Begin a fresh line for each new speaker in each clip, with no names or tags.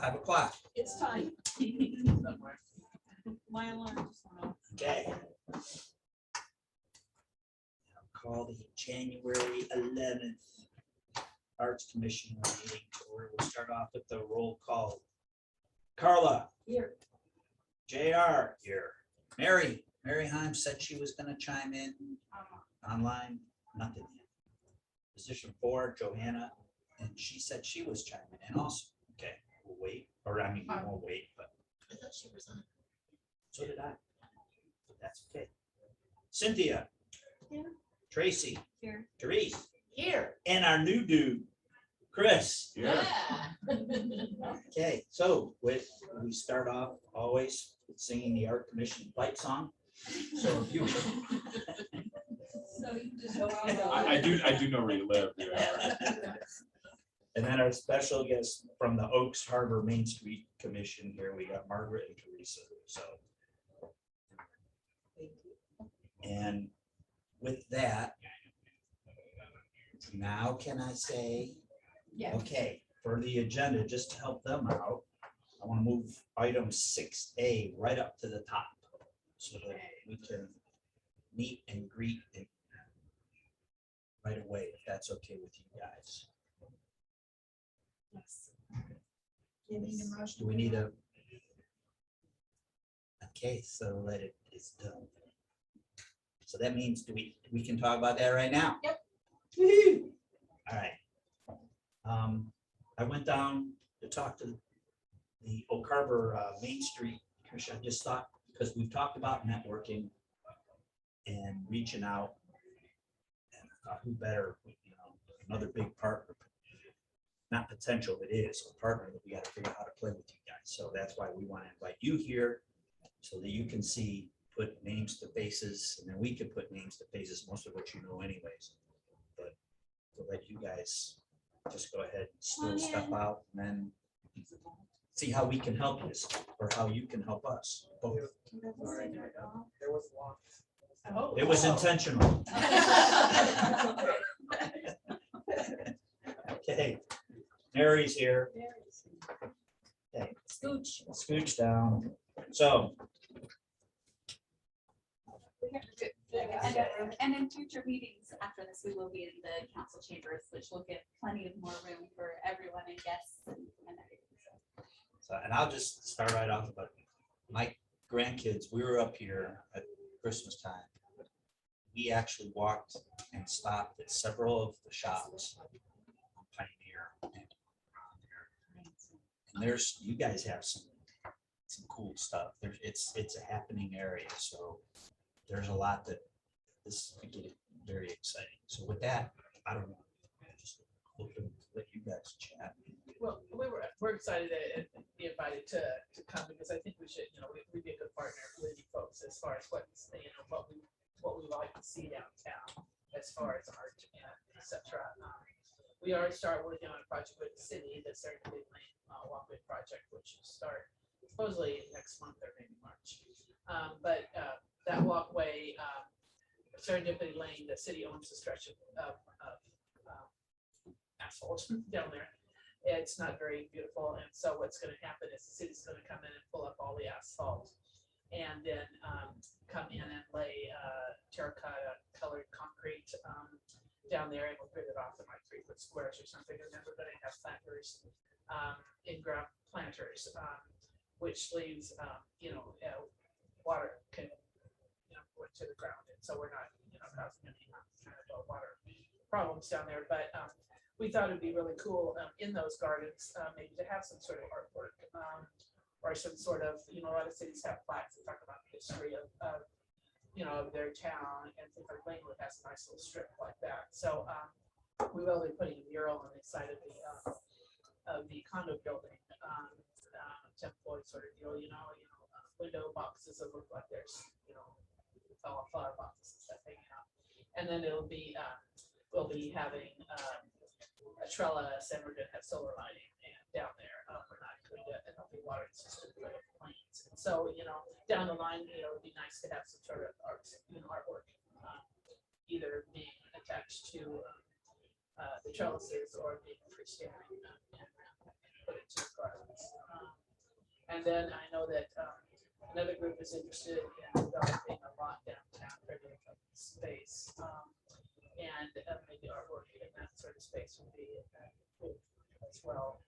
5 o'clock.
It's time.
Somewhere.
My alarm just went off.
Okay. I'll call the January 11th Arts Commission meeting to order. We'll start off with the roll call. Carla.
Here.
JR here. Mary Heim said she was gonna chime in online, nothing yet. Position 4, Johanna, and she said she was chiming in also. Okay, we'll wait, or I mean, we won't wait, but
I thought she was on.
so did I. But that's okay. Cynthia.
Here.
Tracy.
Here.
Therese.
Here.
And our new dude, Chris.
Yeah.
Okay, so we start off always with singing the Art Commission fight song. So if you.
So you just go out.
I do know where you live. Yeah.
And then our special guest from the Oaks Harbor Main Street Commission here, we got Margaret and Teresa, so. And with that, now can I say,
Yeah.
okay, for the agenda, just to help them out, I want to move item 6A right up to the top so that we can meet and greet right away, if that's okay with you guys.
Yes. Do you need a motion?
Do we need a? Okay, so that it is done. So that means we can talk about that right now?
Yep.
Woo-hoo. All right. I went down to talk to the Oak Harbor Main Street Commission. I just thought, because we've talked about networking and reaching out. And I thought, who better, another big partner. Not potential, it is a partner that we got to figure out how to play with you guys. So that's why we want to invite you here so that you can see, put names to faces, and then we can put names to faces, most of which you know anyways. But to let you guys just go ahead and spill stuff out and then see how we can help you or how you can help us both.
There was one.
It was intentional. Okay, Mary's here. Okay,
Scooch.
scooch down. So,
And in future meetings after this, we will be in the council chambers, which will give plenty of more room for everyone and guests and everything.
so, and I'll just start right off about my grandkids. We were up here at Christmas time. We actually walked and stopped at several of the shops on Pioneer and around there. And there's, you guys have some cool stuff. It's a happening area, so there's a lot that this could get very exciting. So with that, I don't know, just let you guys chat.
Well, we're excited to be invited to come because I think we should, we'd be a good partner with you folks as far as what we like to see downtown as far as art and et cetera. We already started working on a project with the city, the Serendipity Lane walkway project, which will start supposedly next month or maybe March. But that walkway, Serendipity Lane, the city owns a stretch of asphalt down there. It's not very beautiful, and so what's going to happen is the city's going to come in and pull up all the asphalt, and then come in and lay terracotta colored concrete down there, and we'll put it off in like 3-foot squares or something, and then we're going to have planters, in-ground planters, which leaves water can go into the ground, and so we're not causing any kind of water problems down there. But we thought it'd be really cool in those gardens maybe to have some sort of artwork or some sort of, a lot of cities have plaques that talk about the history of their town, and things like Lakewood has a nice little strip like that. So we will be putting a mural on the side of the condo building, 10 Floyd sort of deal, window boxes that look like there's, flower boxes and stuff hanging out. And then it'll be, we'll be having a trellis, and we're gonna have solar lighting and down there. We're not going to, and there'll be water system for the planes. And so, down the line, it'd be nice to have some sort of artwork, either being attached to the trellises or being freestanding and put into the gardens. And then I know that another group is interested in developing a lot downtown for the space. And maybe our work in that sort of space would be good as well.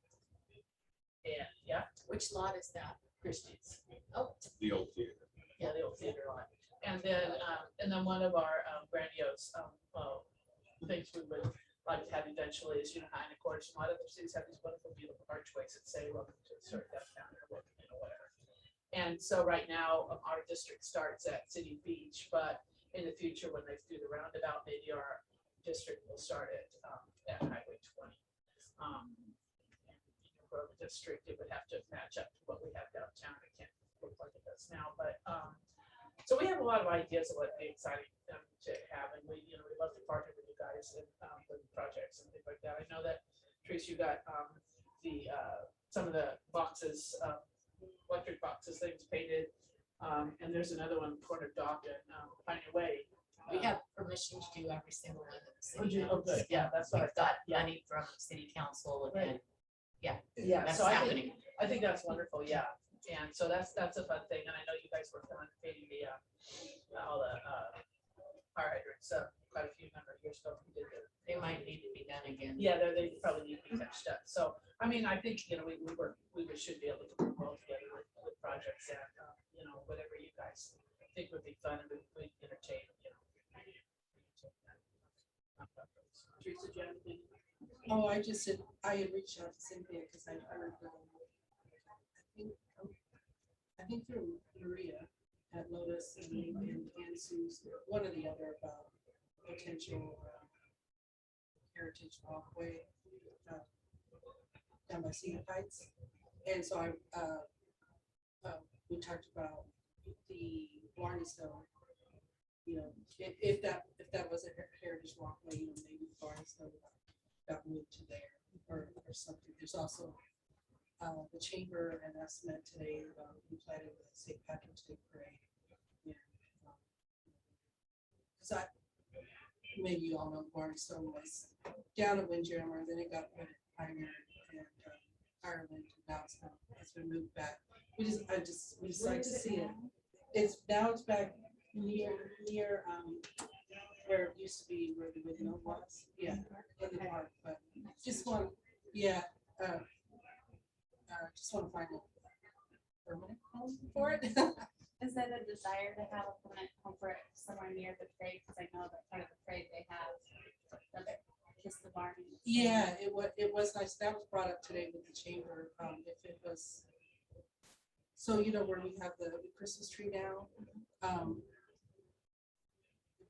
And yeah,
Which lot is that?
Christie's.
The old theater.
Yeah, the old theater lot. And then one of our grandiose things we would like to have eventually is, behind the course, a lot of the cities have these wonderful, beautiful archways that say, welcome to sort of downtown or welcome, whatever. And so right now, our district starts at City Beach, but in the future, when they do the roundabout, maybe our district will start at Highway 20. For the district, it would have to match up to what we have downtown. It can't look like it does now, but so we have a lot of ideas of what would be exciting to have, and we love to partner with you guys and with projects and things like that. I know that Teresa, you got some of the boxes, electric boxes, things painted, and there's another one, corner dock and Pioneer Way.
We have permission to do every single one of the
Would
city.
you? Oh, good. Yeah, that's what I
We've got
thought. Yeah.
money from city council
Right.
and
Yeah,
that's
so
happening.
I think that's wonderful. Yeah, and so that's a fun thing. And I know you guys worked on painting all the fire hydrants. Quite a few number of years ago. We did the,
They might need to be done again.
yeah, they probably need to be touched up. So I mean, I think we should be able to work well together with projects and whatever you guys think would be fun and we entertain. Teresa, do you have anything?
Oh, I just said, I had reached out to Cynthia because I heard, I think through Maria at Lotus and Sue's, one or the other about potential heritage walkway down by Cedar Heights. And so we talked about the Blarney Stone, if that was a heritage walkway, maybe Blarney Stone got moved to there or something. There's also the chamber and estimate today we planted the St. Patrick's Day parade. Because maybe you all know Barnstone was down at Windjammer, then it got put at Pioneer and Ireland, and now it's been moved back. We just like to see it. It's back near where it used to be where the windmill was. Yeah, in the park, but just want to find a permanent home for it.
Is it a desire to have a permanent home for it somewhere near the parade? Because I know that part of the parade they have just the barn.
Yeah, it was nice. That was brought up today with the chamber. If it was, so where we have the Christmas tree now.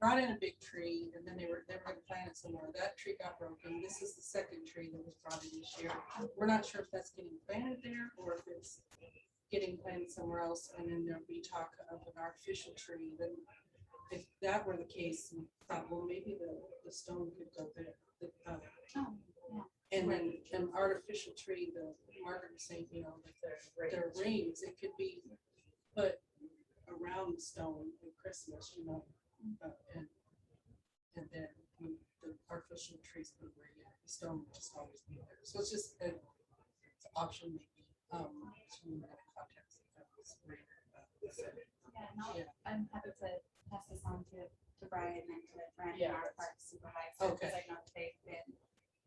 Brought in a big tree, and then they were going to plant it somewhere. That tree got broken. This is the second tree that was brought in this year. We're not sure if that's getting planted there or if it's getting planted somewhere else. And then there'll be talk of an artificial tree. Then, if that were the case, we thought, well, maybe the stone could go there. And then an artificial tree, the Margaret was saying, their rings, it could be put around the stone at Christmas, and then the artificial trees put where the stone will just always be there. So it's just an option maybe. So we're gonna contact
Yeah, I'm happy to pass this on to Brian and to Brandon, our park supervisor, because I know that they've been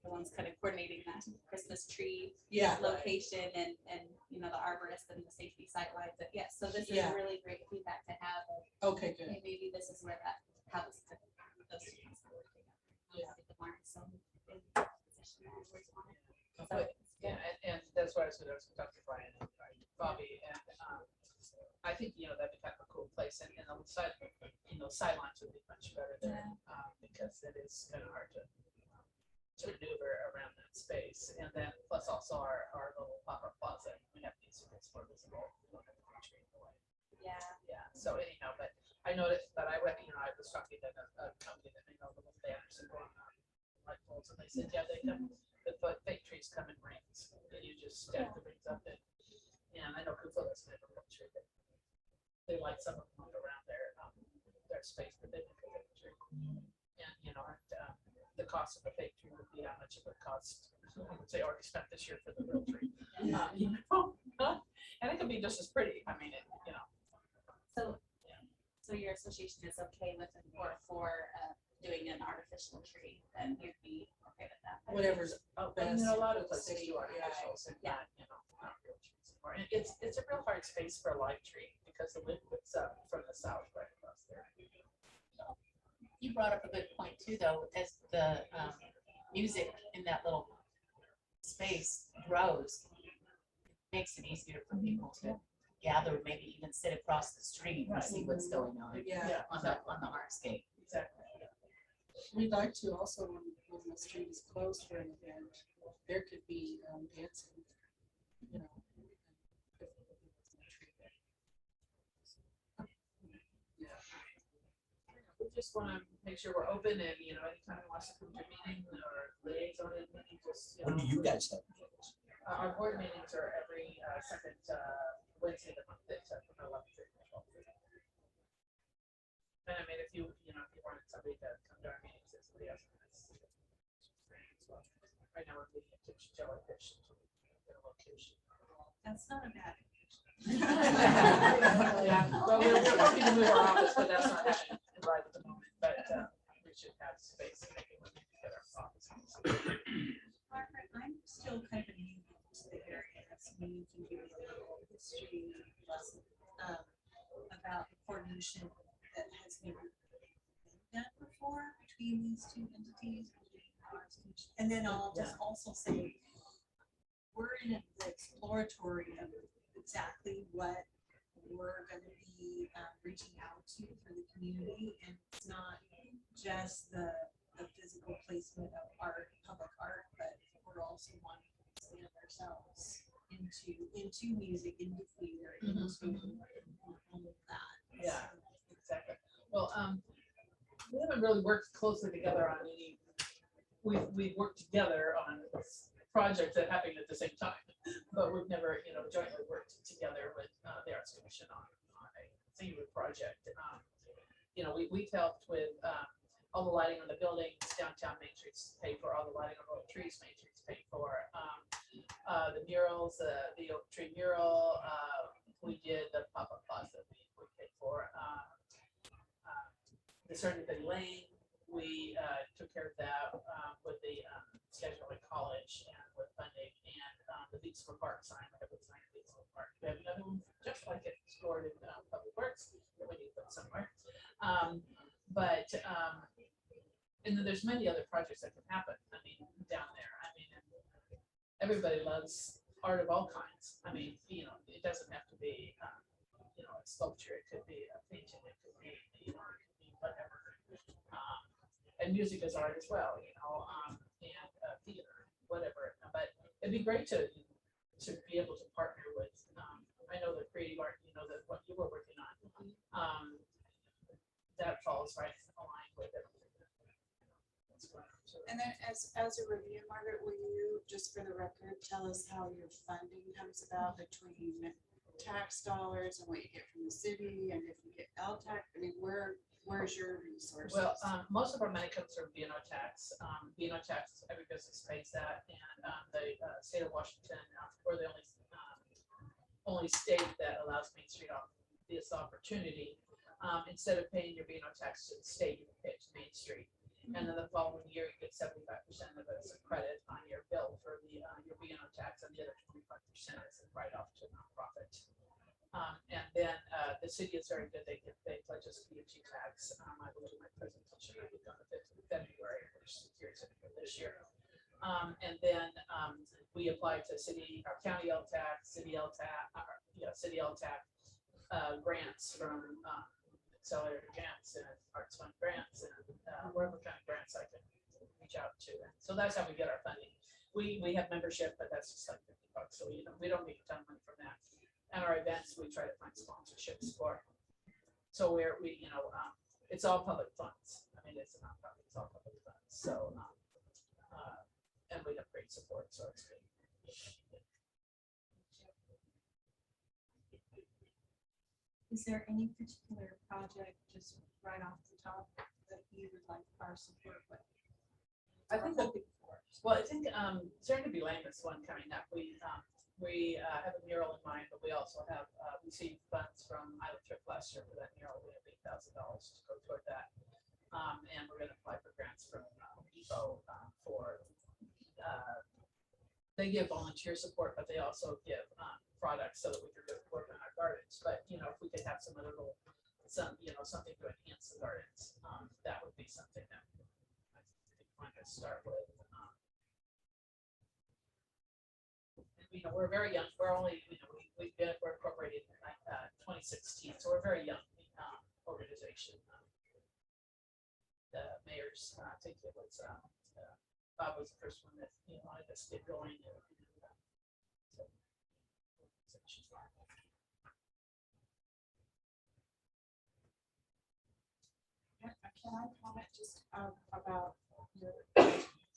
the ones kind of coordinating that Christmas tree location and the arborist and the safety sightlines. But yes, so this is really great feedback to have.
Okay, good.
And maybe this is where how those two things are working.
Yeah.
The barn, so in position there where you want it. So,
Yeah, and that's why I was going to talk to Brian and Bobby, and I think that'd be kind of a cool place, and on the side, sidelines would be much better there because it is kind of hard to maneuver around that space, and then plus also our little pop-up plaza, we have these it's more visible. We don't have the tree in the way. Yeah. So anyhow, but I noticed that I went, I was talking to a company that made all the little banners and going on light poles, and they said, yeah, they come, the fake trees come in rings, and you just stack the rings up and I know Kufa doesn't have a real tree, but they light some of them up around their space, but they make a fake tree. And the cost of the fake tree would be how much it would cost. I would say already spent this year for the real tree. And it could be just as pretty, I mean, it, you know,
So your association is okay with it for doing an artificial tree, then you'd be okay with that?
Whatever's
and
best.
a lot of
for the
places
city,
do artificials and not, you know, not real trees anymore. And it's a real hard space for a live tree because the wind whips up from the south right across there.
You brought up a good point too, though, as the music in that little space grows, it makes it easier for people to gather, maybe even sit across the street and see what's going on
Yeah,
on the hardscape.
Exactly.
we'd like to also, when the street is closed for an event, there could be dancing, you know.
We just want to make sure we're open and, you know, anytime it wants to come to a meeting or liaison, it, you just, you know.
When do you guys have?
Our board meetings are every second Wednesday of the month, except from 11:30 to 12:30. And I mean, if you know, if you wanted somebody to come to our meetings, if somebody else has. Right now, we're meeting at Kitchen Jellyfish, so we can get a location.
That's not a bad.
Yeah, well, we're hoping to move our office, but that's not happening right at the moment, but we should have space maybe when we get our office.
Margaret, I'm still kind of new to the area, so maybe you can give me a little history lesson about the coordination that has never been done before between these two entities. And then I'll just also say, we're in the exploratory of exactly what we're going to be reaching out to for the community, and it's not just the physical placement of art, public art, but we're also wanting to expand ourselves into music, into theater, into all of that.
Yeah, exactly. Well, we haven't really worked closely together on any, we've worked together on projects that happened at the same time, but we've never, you know, jointly worked together with the Arts Commission on a singular project. You know, we've helped with all the lighting on the buildings, downtown Main Street's paid for, all the lighting on the trees, Main Street's paid for. The murals, the oak tree mural, we did the pop-up plaza, we paid for. The Serenity Lane, we took care of that with the schedule at college and with funding, and the Beatsville Park sign, we have a sign at Beatsville Park. We have another one just like it stored in Public Works that we need to put somewhere. And then there's many other projects that can happen. I mean, down there. I mean, everybody loves art of all kinds. I mean, you know, it doesn't have to be, you know, a sculpture. It could be a painting. It could be, you know, it could be whatever. And music is art as well, you know, and theater, whatever. But it'd be great to be able to partner with. I know the creative art, you know, that what you were working on, that falls right in line with everything. That's going on. So,
And then as a review, Margaret, will you, just for the record, tell us how your funding comes about between tax dollars and what you get from the city, and if you get LTAC, I mean, where's your resources?
Well, most of our money comes from B&O tax. B&O tax, every business pays that, and the state of Washington, we're the only state that allows Main Street this opportunity. Instead of paying your B&O tax to the state, you pay it to Main Street. And then the following year, you get 75% of it as a credit on your bill for the your B&O tax, and the other 25% is a write-off to nonprofit. And then the city is very good. They pledge us PG tax. I believe my presentation will be done the 5th of February, which secures it for this year. And then we apply to city, our county LTAC, city LTAC, grants from Accelerator Grants and Arts Fund grants and wherever kind of grants I can reach out to. And so that's how we get our funding. We have membership, but that's just like $50. So you know, we don't make a ton of money from that. And our events, we try to find sponsorships for. So we you know, it's all public funds. I mean, it's a nonprofit, it's all public funds. So and we have great support, so it's good.
Is there any particular project just right off the top that you would like our support with?
I think that, well, I think Serendipity Lane is one coming up. we have a mural in mind, but we also have received funds from Island Trip last year for that mural. We have $8,000 to go toward that. And we're gonna apply for grants from Home Depot for, they give volunteer support, but they also give products so that we can work on our gardens. But, you know, if we could have some little, something to enhance the gardens, that would be something that I think we want to start with. You know, we're very young. We're only, you know, we're incorporated in 2016, so we're a very young organization. The mayor's, I think it was, Bob was the first one that, you know, wanted us to get going.
Can I comment just about your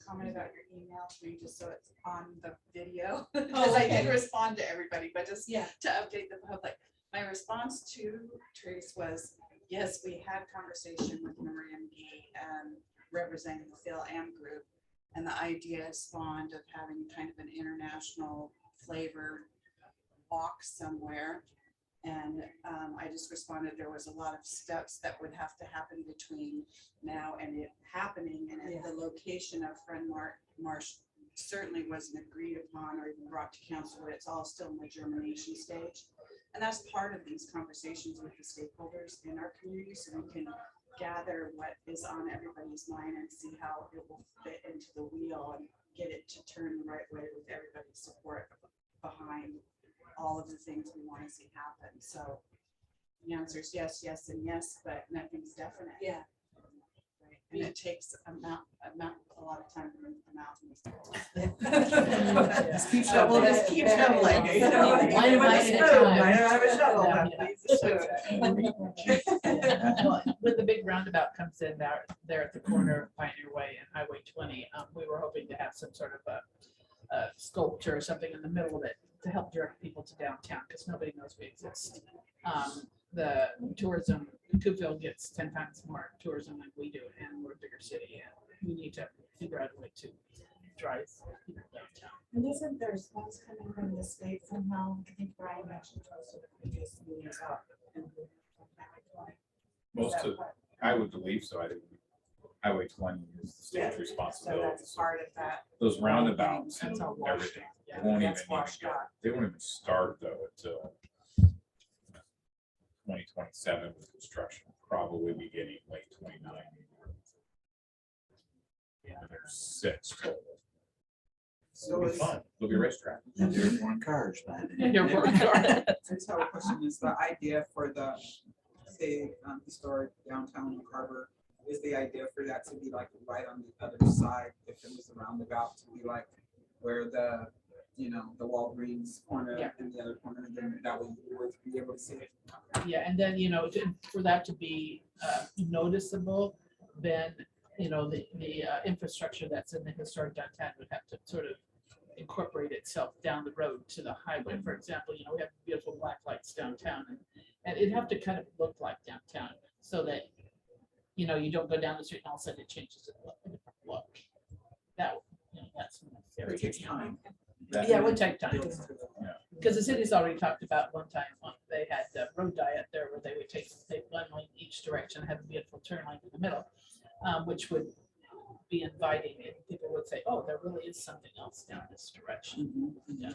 comment about your email to me, just so it's on the video? Because I did respond to everybody, but just
Yeah.
to update the public. My response to Trace was, yes, we had conversation with Maria McGee, representing the Phil Am group. And the idea spawned of having kind of an international flavored walk somewhere. And I just responded, there was a lot of steps that would have to happen between now and it happening. And if the location of Friend Marsh certainly wasn't agreed upon or even brought to council, it's all still in the germination stage. And that's part of these conversations with the stakeholders in our community, so we can gather what is on everybody's mind and see how it will fit into the wheel and get it to turn the right way with everybody's support behind all of the things we want to see happen. So the answer is yes, yes, and yes, but nothing's definite.
Yeah.
Right? And it takes a lot of time to move the mountains.
Just keep
shoveling.
Just keep shoveling.
You know,
one bite at a time.
I have a shovel.
Well, when the big roundabout comes in there at the corner of Pioneer Way and Highway 20, we were hoping to have some sort of a sculpture or something in the middle of it to help direct people to downtown, because nobody knows we exist. The tourism, Coopville gets 10 times more tourism than we do, and we're a bigger city, and we need to figure out a way to drive people downtown.
And isn't there funds coming from the state somehow? I think Brian mentioned to us at the previous meetings.
Most of, I would believe so. I think Highway 20 is the state's
So
responsibility.
that's part of that.
Those roundabouts
That's
and
all washed.
everything,
Yeah,
they won't even,
that's washed out.
they won't even start though until 2027 with construction, probably beginning late 29. Yeah, there's 6 total.
So
It'll be
is,
fun. It'll be a racetrack.
And there's more cars by then.
You're working hard.
That's our question, is the idea for the, say, historic downtown Oak Harbor, is the idea for that to be like right on the other side, if it was a roundabout, to be like where the, you know, the Walgreens corner
Yeah.
and the other corner, then that way you would be able to see it.
Yeah, and then, you know, for that to be noticeable, then, you know, the infrastructure that's in the historic downtown would have to sort of incorporate itself down the road to the highway. For example, you know, we have beautiful black lights downtown, and it'd have to kind of look like downtown, so that, you know, you don't go down the street and all of a sudden it changes a different look. That, you know, that's necessary.
It takes time.
Yeah, it would take time.
Builds to the-
Because the city's already talked about one time, they had the road diet there where they would take one lane each direction, have a beautiful turn lane in the middle, which would be inviting, and people would say, oh, there really is something else down this direction. Yeah.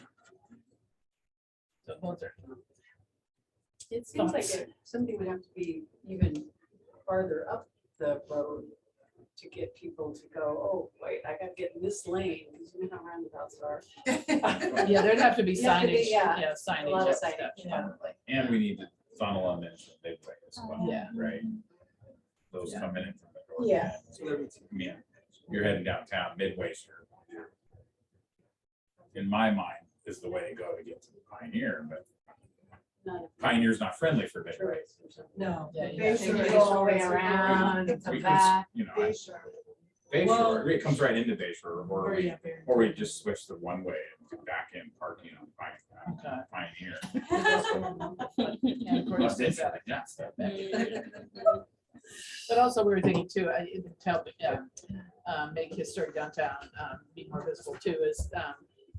So those are.
It seems like something would have to be even farther up the road to get people to go, oh, wait, I gotta get in this lane, because you know how roundabouts are.
Yeah, there'd have to be
You have to be,
signage,
yeah,
yeah,
A
signage.
lot of
and stuff,
signage,
yeah.
probably.
And we need to funnel them into the midway as well.
Yeah.
Right. Those
Yeah.
coming in from the north.
Yeah.
end.
So there would be-
Yeah, you're heading downtown, Midway's in my mind, is the way to go to get to the Pioneer, but
Not
Pioneer's not friendly for Midway.
tourists or something.
No.
Yeah, you
They
have
They
should
go
be
all the way
showing
around,
something.
come
We can,
back.
you know,
They should.
Bay
Well-
Shore, it comes right into Bay Shore,
Or
or
you have your-
we just switch to one way and back in parking on
Okay.
Pioneer.
And of course,
Plus,
there's
yeah, stuff back in.
But also we were thinking too, to help make historic downtown be more visible too, is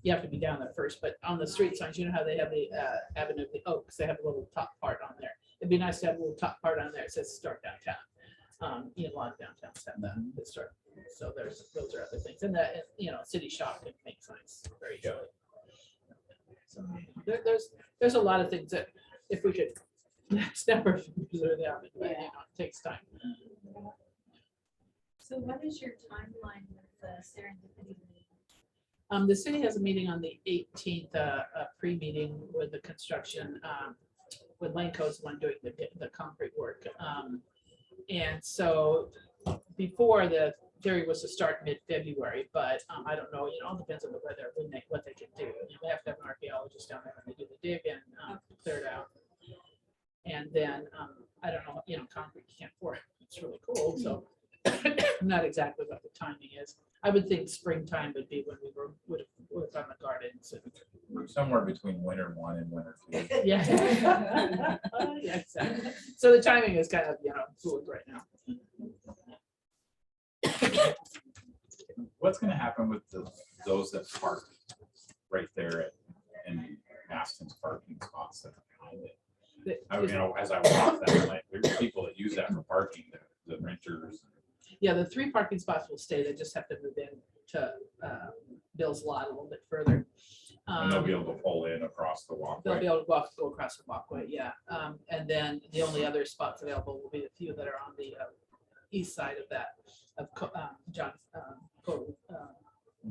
you have to be down there first, but on the street signs, you know how they have the Avenue of the Oaks, they have a little top part on there. It'd be nice to have a little top part on there, it says start downtown. You know, a lot of downtowns have that start, so those are other things, and that, you know, City Shop can make signs very easily. So there's a lot of things that if we could snap our fingers or the oven, but you know, it takes time.
So what is your timeline with the serendipity meeting?
The city has a meeting on the 18th, a pre-meeting with the construction, with Lanco's one doing the concrete work. And so before the theory was to start mid-February, but I don't know, you know, it all depends on the weather, what they can do. You know, we have to have an archaeologist down there when they do the dig and clear it out. And then, I don't know, you know, concrete can't pour it. It's really cold, so not exactly what the timing is. I would think springtime would be when we would work on the gardens.
We're somewhere between winter 1 and winter 2.
Yeah. Yeah, exactly. So the timing is kind of, you know, fluid right now.
What's gonna happen with those that park right there in Aston's parking spots that are behind it? You know, as I walk that, like, there's people that use that for parking, the renters.
Yeah, the 3 parking spots will stay. They just have to move in to Bill's lot a little bit further.
And they'll be able to pull in across the
They'll
walkway.
be able to go across the walkway, yeah. And then the only other spots available will be the few that are on the east side of that, of John Cole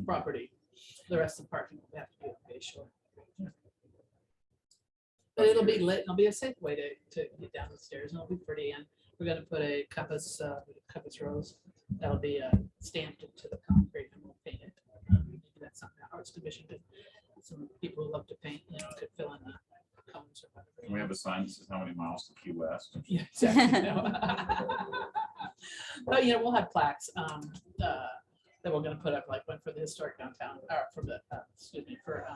property. The rest of the parking will have to be on Bay Shore. But it'll be lit, it'll be a safe way to get down the stairs, and it'll be pretty, and we're gonna put a compass rose that'll be stamped into the concrete, and we'll paint it. Maybe that's something that Arts Commission could, some people who love to paint, you know, could fill in the cones or whatever.
And we have a sign that says how many miles to Key West.
Yeah, exactly. No. But, you know, we'll have plaques that we're gonna put up, like one for the historic downtown, or for the, excuse me, for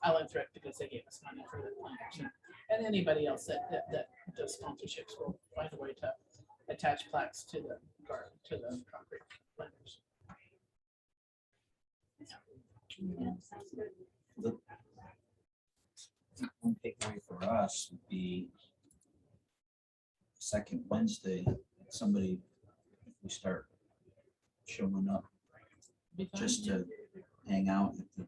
Island Thrift, because they gave us money for the planners. And anybody else that does sponsorships will find a way to attach plaques to the garden, to the concrete planters.
Yeah, sounds good.
One takeaway for us would be second Wednesday, somebody, if we start showing up
Be fine.
just to hang out at the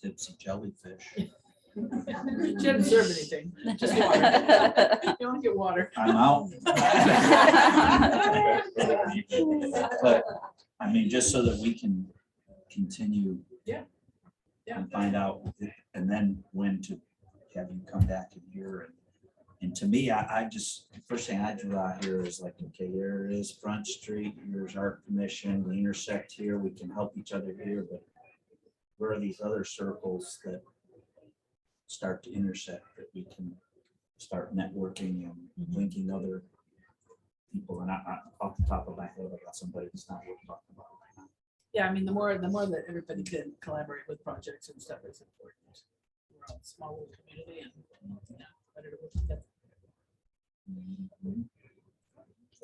Tipsy Jellyfish.
She didn't serve anything, just water. You only get water.
I'm out. But, I mean, just so that we can continue.
Yeah.
And find out, and then when to have you come back in here. And to me, I just, the first thing I drew out here is like, okay, here it is Front Street, here's Art Commission, we intersect here, we can help each other here, but where are these other circles that start to intersect, that we can start networking and linking other people? And I off the top of my head, I got somebody that's not worth talking about right now.
Yeah, I mean, the more that everybody can collaborate with projects and stuff is important. We're all a small little community, and yeah, better to work together.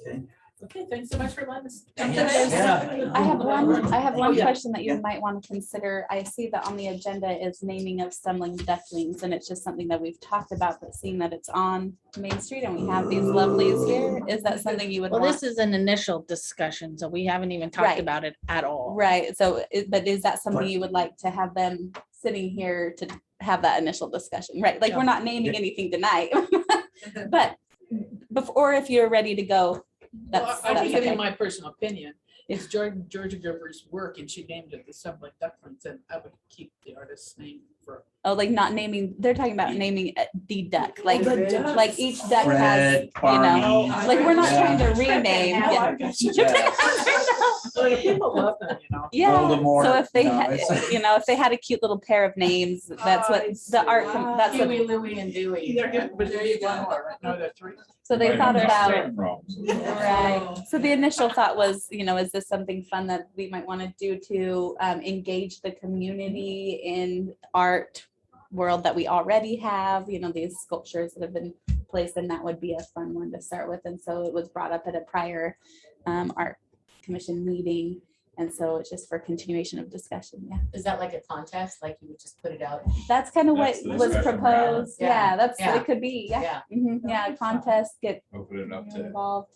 Okay.
Okay, thanks so much for letting us.
Yeah.
I have
Oh,
one
yeah.
question that you
Yeah.
might want to consider. I see that on the agenda is naming of Stemling ducklings, and it's just something that we've talked about, but seeing that it's on Main Street and we have these lovelies here, is that something you would
Well,
want?
this is an initial discussion, so we haven't even talked
Right.
about it at all.
Right, so, but is that something
But-
you would like to have them sitting here to have that initial discussion, right? Like, we're not naming
Yeah.
anything tonight. But before, if you're ready to go,
Well,
that's
I can give you
okay.
my personal opinion. It's Georgia Gerber's work, and she named it the Assembly Ducklings, and I would keep the artist's name for.
Oh, like not naming, they're talking about naming the duck, like,
the ducks.
like each duck has,
Fred,
you know,
Barney.
like, we're not
Yeah.
trying to rename.
Now
Yeah.
I got you.
Yeah.
Well, the people love them, you know.
Yeah,
Voldemort,
so if they,
no,
had,
it's-
you know, if they had a cute little pair of names, that's what the art, that's what,
Huey, Louie, and Dewey. They're good, but there you go. Right? No, they're 3.
so they
Might
thought
have
about.
certain problems.
Right. So the initial thought was, you know, is this something fun that we might want to do to engage the community in art world that we already have, you know, these sculptures that have been placed, and that would be a fun one to start with. And so it was brought up at a prior art commission meeting. And so it's just for continuation of discussion, yeah.
Is that like a contest, like you would just put it out?
That's kind of what
That's the
was
discussion we're having.
proposed,
Yeah,
yeah, that's,
yeah.
it could be, yeah.
Yeah.
Mhm, yeah, contest, get
Open it up to.
involved.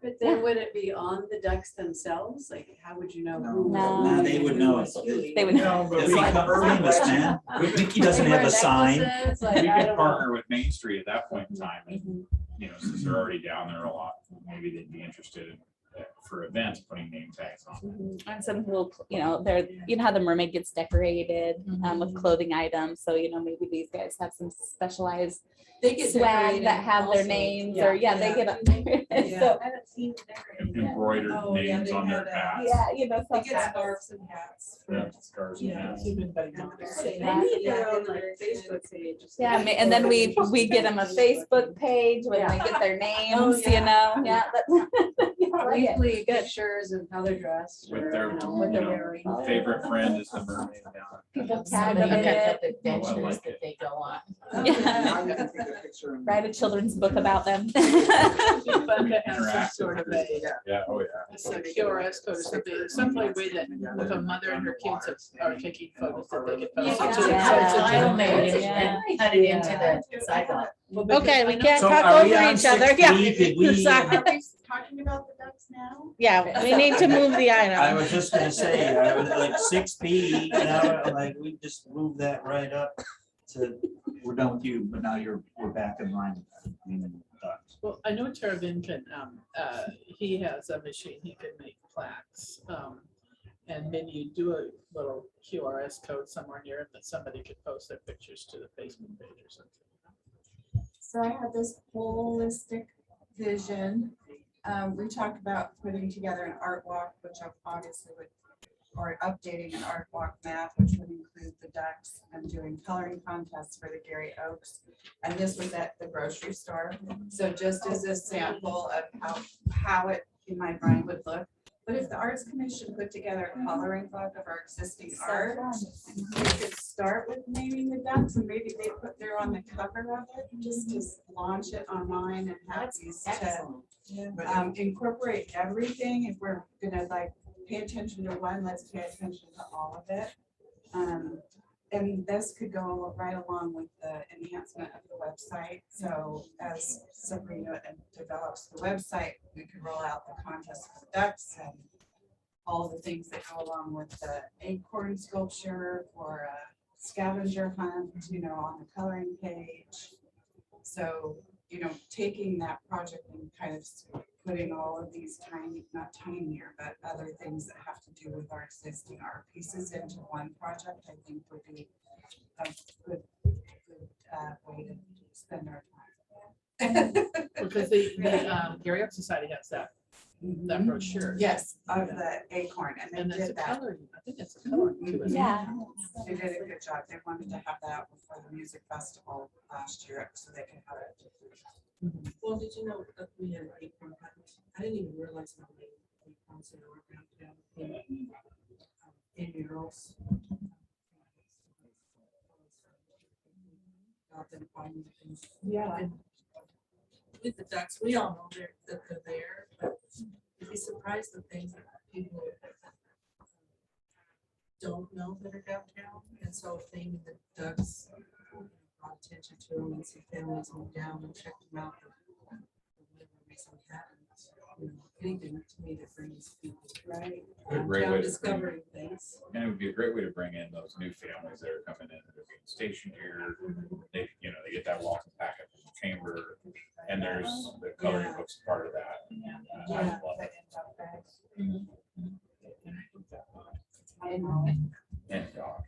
But then would it be on the ducks themselves? Like, how would you know? who was
No.
Nah, they would know it.
They would know.
but
It'll
we-
become famous, man. Mickey doesn't have a sign.
We could partner with Main Street at that point in time, and,
Mhm.
you know, since they're already down there a lot, maybe they'd be interested in, for events, putting name tags on.
Mhm. And some people, you know, they're, you know how the mermaid gets decorated with clothing items, so, you know, maybe these guys have some specialized
They get
swag
decorated
that have their
also.
names, or, yeah, they get up there.
Yeah.
So,
I haven't seen it decorated yet.
Embroidered
Oh, yeah,
names
they
on their
had,
hats.
yeah, you know,
They
some
get scarves and hats.
Yeah, scarves and
Yeah.
hats.
Even better
And
not
they're-
say
They
that.
need their own like Facebook page.
Yeah, and then we get them a Facebook page when they get their names, you know, yeah.
Weekly pictures of how they're dressed.
With
or,
their,
you know, what
you
they're
know,
wearing.
favorite friend is the mermaid down.
People tag
Somebody
them in
has
it,
the adventures
like
that
it.
they go on.
Yeah.
I can take a picture and-
write a children's book about them.
Fun to have some
Interactive.
sort of a,
Yeah, oh, yeah.
it's like QRS code or something, some way that if a mother and her kids are taking photos that they can post. it to the-
Yeah.
so it's a
Tile made it
Yeah.
and cut it into the sidewalk.
Well, because
Okay,
I
we
know-
can't
So
talk
are
over
we on
each other. Yeah.
6B? Did we-
Sorry.
Are we talking about the ducks now?
Yeah, we need to move the
I
item.
was just gonna say, I was like 6B, you know, like we just moved that right up to, we're done with you, but now we're back in line. with Neiman Ducks.
Well, I know Teravin can, he has a machine, he can make plaques. And maybe you do a little QRS code somewhere near it that somebody could post their pictures to the Facebook page or something.
So I had this holistic vision. We talked about putting together an art walk, which obviously would, or updating an art walk map, which would include the ducks, and doing coloring contests for the Gary Oaks. And this was at the grocery store. So just as a sample of how it in my mind would look. But if the Arts Commission put together a coloring book of our existing art, we could start with naming the ducks, and maybe they put their on the cover of it, just to launch it online and have these to
Excellent.
incorporate everything. If we're gonna like pay attention to one, let's pay attention to all of it. And this could go right along with the enhancement of the website. So as Sabrina develops the website, we could roll out the contest for the ducks and all the things that go along with the acorn sculpture or a scavenger hunt, you know, on the coloring page. So, you know, taking that project and kind of putting all of these tiny, not tinier, but other things that have to do with our existing art pieces into one project, I think would be a good way to spend our time.
Because the Gary Oaks Society has that brochure.
Yes, of the acorn, and
And
they
it's a
did that.
coloring, I think it's a coloring too. isn't it?
Yeah.
They did a good job. They wanted to have that before the music festival last year, so they could have it.
Well, did you know that we had acorn hunt? I didn't even realize how many acorns there were around in murals. Out there finding things.
Yeah.
And with the ducks, we all know that they're there, but you'd be surprised the things that people don't know that are downtown. And so if they, the ducks, brought attention to them, and some families went down and checked them out. Anything to me that brings people
Right.
A great way
down
to bring-
discovering things.
And it would be a great way to bring in those new families that are coming in, that are being stationed here. They, you know, they get that welcome packet from the chamber, and there's the coloring
Yeah.
books part of that. I
Yeah.
love it. And dog.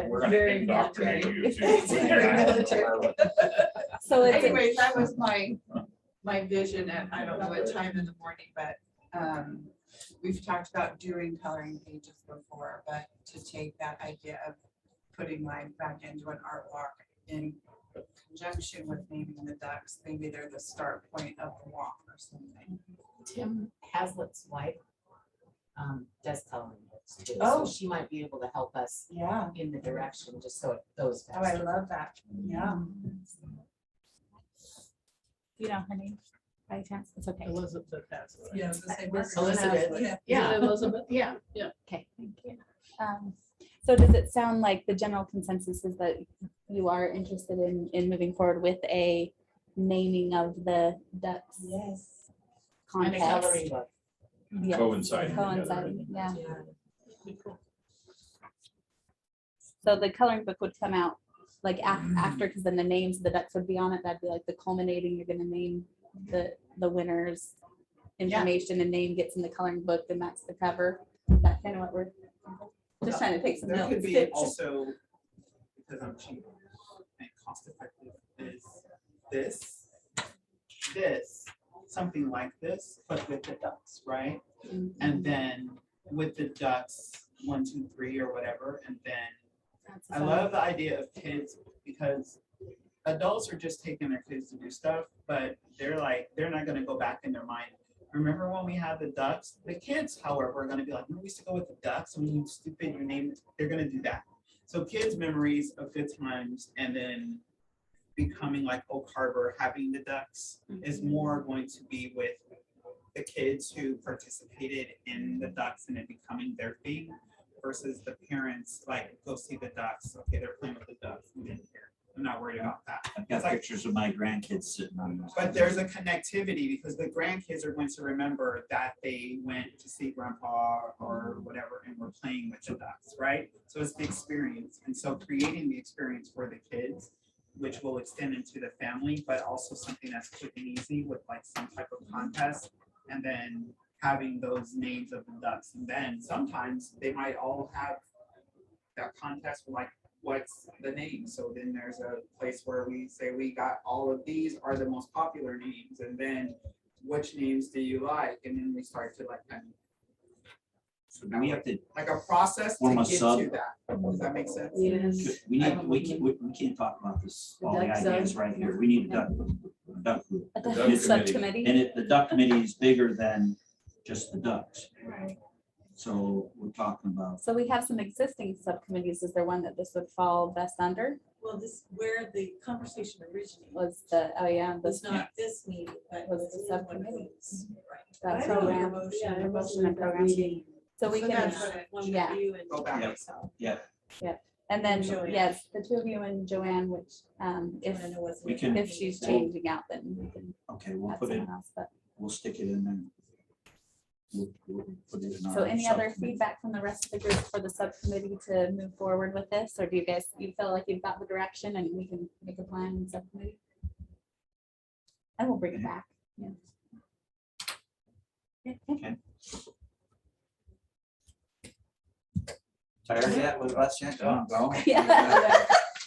We're gonna indoctrinate you too.
So anyways, that was my vision, and I don't know what time in the morning, but we've talked about doing coloring pages before, but to take that idea of putting life back into an art walk in conjunction with naming the ducks, maybe they're the start point of the walk or something.
Tim Hazlett's wife does coloring books too.
Oh.
So she might be able to help us
Yeah.
in the direction, just so it goes
Oh, I
faster.
love that. Yeah.
You know, her name. by chance? It's okay.
Elizabeth has it.
Yeah, I was gonna say, Margaret.
Elizabeth.
Yeah.
Yeah.
Elizabeth, yeah.
Okay, thank you. So does it sound like the general consensus is that you are interested in moving forward with a naming of the ducks
Yes.
And a
contest?
coloring book.
Yes,
Coinciding together.
Coinciding, yeah.
Be cool.
So the coloring book would come out like after, because then the names of the ducks would be on it. That'd be like the culminating, you're gonna name the winners information and name gets in the coloring book, and that's the cover. Is that kind of what we're just trying to take some
There
notes?
could be also, because I'm cheap and cost effective, is this, something like this, but with the ducks, right? And then with the ducks, 1, 2, 3 or whatever, and then
That's
I
fun.
love the idea of kids because adults are just taking their kids to do stuff, but they're not gonna go back in their mind. Remember when we had the ducks? The kids, however, are gonna be like, we used to go with the ducks, and you stupid, your name, they're gonna do that. So kids' memories of good times and then becoming like Oak Harbor, having the ducks is more going to be with the kids who participated in the ducks and it becoming their thing versus the parents, like, go see the ducks. Okay, they're playing with the ducks. We didn't care. I'm not worried about that.
I've got
It's like,
pictures of my grandkids sitting on this.
but there's a connectivity because the grandkids are going to remember that they went to see grandpa or whatever and were playing with the ducks, right? So it's the experience. And so creating the experience for the kids, which will extend into the family, but also something that's quick and easy with like some type of contest. And then having those names of the ducks. And then sometimes they might all have that contest for like, what's the name? So then there's a place where we say we got all of these are the most popular names, and then which names do you like? And then we start to like kind of
So do we have to,
like a process to
Form a
get
sub.
to that. Does that make sense?
Yes.
we can't talk about this, all the
Duck
ideas
sub.
right here. We need a duck group.
A
duck
duck
committee.
subcommittee.
And the duck committee is bigger than just the ducks.
Right.
So we're talking about,
So we have some existing subcommittees. Is there one that this would fall best under?
Well, this, where the conversation originated
Was the, oh yeah,
was
the
not this meeting, but
Was
was
the
one of
subcommittee.
those. Right.
the
I know your
program.
motion.
Yeah,
Your
motion and program. So we
So
can,
that's what I want
yeah.
you and
Go back.
myself.
and then,
Joanne.
yes, the two of you and Joanne, which, if,
I know what's
We
in
can-
that
if she's
meeting.
changing out, then we can
okay, we'll
have
put it,
someone else, but.
we'll stick it in there. We'll put it in our
So any other
subcommittee.
feedback from the rest of the group for the subcommittee to move forward with this? Or do you guys, you feel like you've got the direction and we can make a plan in subcommittee? And we'll bring it back. Yeah.
Okay. Tired yet with us yet? Come on, go.
Yeah.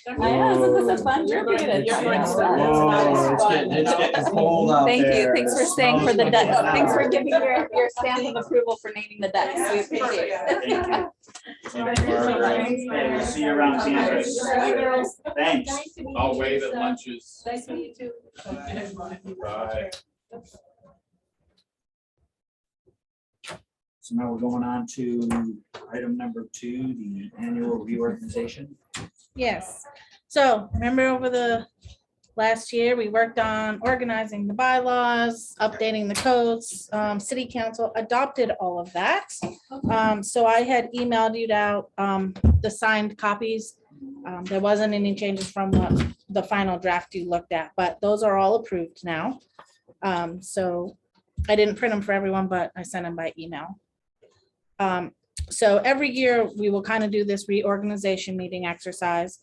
I know, isn't this a fun group? Look at it.
You're going to-
Whoa, it's getting cold out
Thank you.
there.
Thanks for staying for the duck. Thanks for giving your stamp of approval for naming the ducks. We appreciate
Thank
it.
you. Thank you, Margaret. Hey, we'll see you around campus. Thanks.
I'll wait at lunches.
Nice to meet you too.
Bye.
So now we're going on to item number 2, the annual reorganization.
Yes. So remember over the last year, we worked on organizing the bylaws, updating the codes. City council adopted all of that. So I had emailed you out the signed copies. There wasn't any changes from what the final draft you looked at, but those are all approved now. So I didn't print them for everyone, but I sent them by email. So every year we will kind of do this reorganization meeting exercise.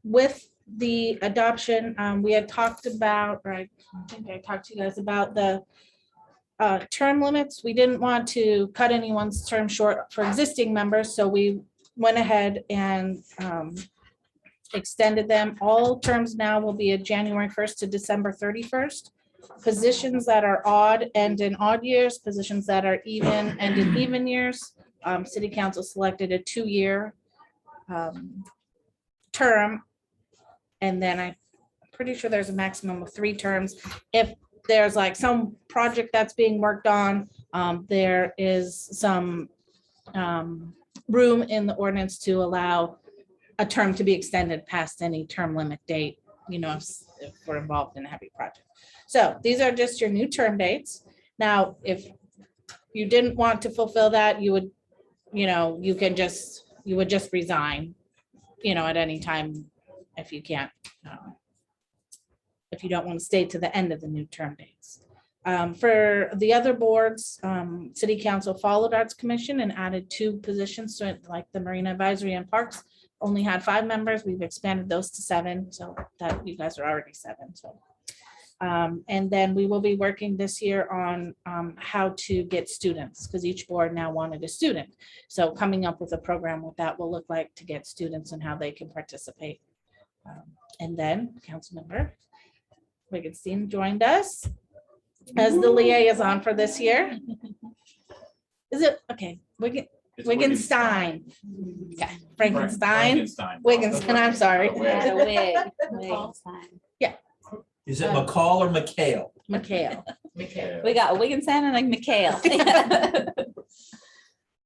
With the adoption, we had talked about, or I think I talked to you guys about the term limits. We didn't want to cut anyone's term short for existing members, so we went ahead and extended them. All terms now will be at January 1st to December 31st. Positions that are odd end in odd years, positions that are even end in even years. City council selected a 2-year term. And then I'm pretty sure there's a maximum of 3 terms. If there's like some project that's being worked on, there is some room in the ordinance to allow a term to be extended past any term limit date, you know, if we're involved in a heavy project. So these are just your new term dates. Now, if you didn't want to fulfill that, you would, you would just resign, at any time if you can't, if you don't want to stay to the end of the new term dates. For the other boards, City Council followed Arts Commission and added 2 positions to it, like the Marina Advisory and Parks only had 5 members. We've expanded those to 7, so that you guys are already 7, so. And then we will be working this year on how to get students, because each board now wanted a student. So coming up with a program what that will look like to get students and how they can participate. And then Councilmember Wigginstein joined us as the liaison for this year. Is it, okay,
It's
Wigginstein. Okay, Frankenstein,
Frankenstein.
Wigginstein, I'm sorry.
Yeah,
The wig.
Is it McCall or McHale?
Mikhail.
Yeah.
We got Wigginson and like Mikhail.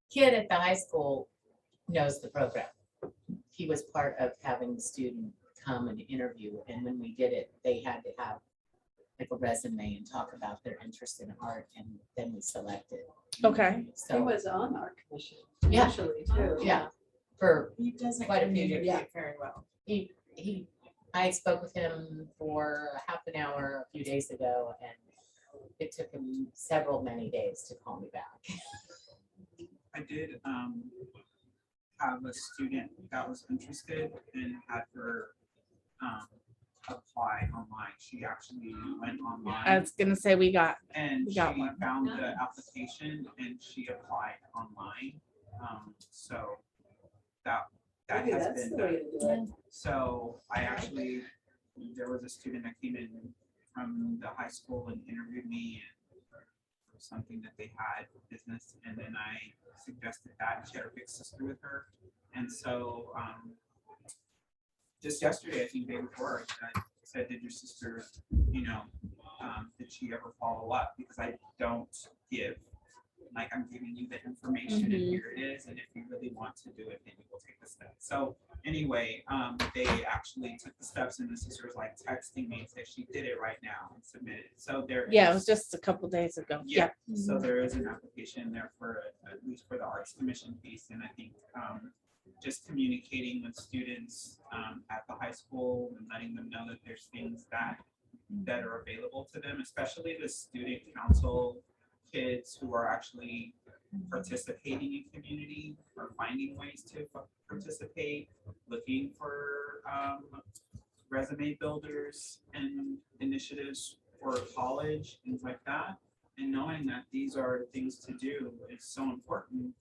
Kid at the high school knows the program. He was part of having the student come and interview, and when we did it, they had to have like a resume and talk about their interest in art, and then we selected.
Okay,
He
So,
was on our commission
Yeah.
initially too.
yeah, for
He doesn't
quite a few
communicate
years.
very well.
I spoke with him for half an hour a few days ago, and it took him many days to call me back.
I did have a student that was interested and had her apply online. She actually went
I
online
was gonna say we got
and
we
she
got one.
found the application and she applied online. So that
Maybe
has
that's
been
the
done.
way to do it.
So I actually, there was a student that came in from the high school and interviewed me and for something that they had business, and then I suggested that she had her big sister with her. And so just yesterday, I think day before, I said, did your sister, did she ever follow up? Because I don't give, like, I'm giving you the information and here it is, and if you really want to do it, then you will take the steps. So anyway, they actually took the steps, and the sister was like texting me and said she did it right now and submitted. So there.
Yeah, it
is-
was just a couple days ago.
Yeah, so there is an application there for, at least for the Arts Commission piece, and I think just communicating with students at the high school and letting them know that there's things that are available to them, especially the student council kids who are actually participating in community or finding ways to participate, looking for resume builders and initiatives for college, things like that. And knowing that these are things to do is so important,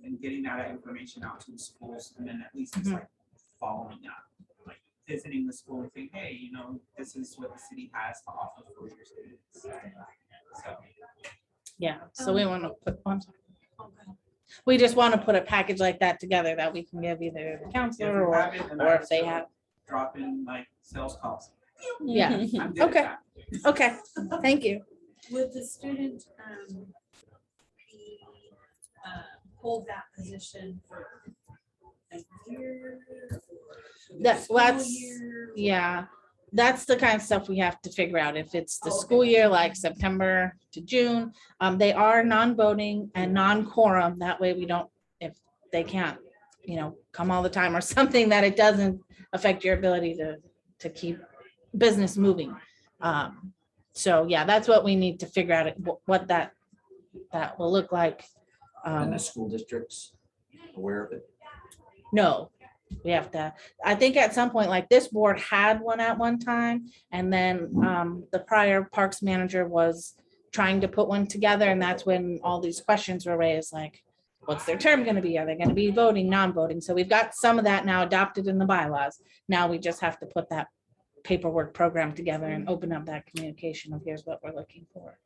and getting that information out to the schools, and then at least it's like following up, like visiting the school and saying, hey, this is what the city has to offer for your students. So.
Yeah, so we want to put one. We just want to put a package like that together that we can give either the
If
counselor
you
or
have it, then
or
I
if they
just
have.
drop in like sales calls.
Yeah,
I'm good at
Okay.
that.
okay, thank you.
Would the student be, hold that position for a year? or
That-
school
that's-
year?
Yeah, that's the kind of stuff we have to figure out. If it's the
Oh, okay.
school year, like September to June, they are non-voting and non-quorum. That way we don't, if they can't, come all the time or something, that it doesn't affect your ability to keep business moving. So yeah, that's what we need to figure out, what that will look like.
And the school districts aware of it?
No, we have to, I think at some point, like this board had one at one time, and then the prior parks manager was trying to put one together, and that's when all these questions were raised, like, what's their term gonna be? Are they gonna be voting, non-voting? So we've got some of that now adopted in the bylaws. Now we just have to put that paperwork program together and open up that communication of here's what we're looking for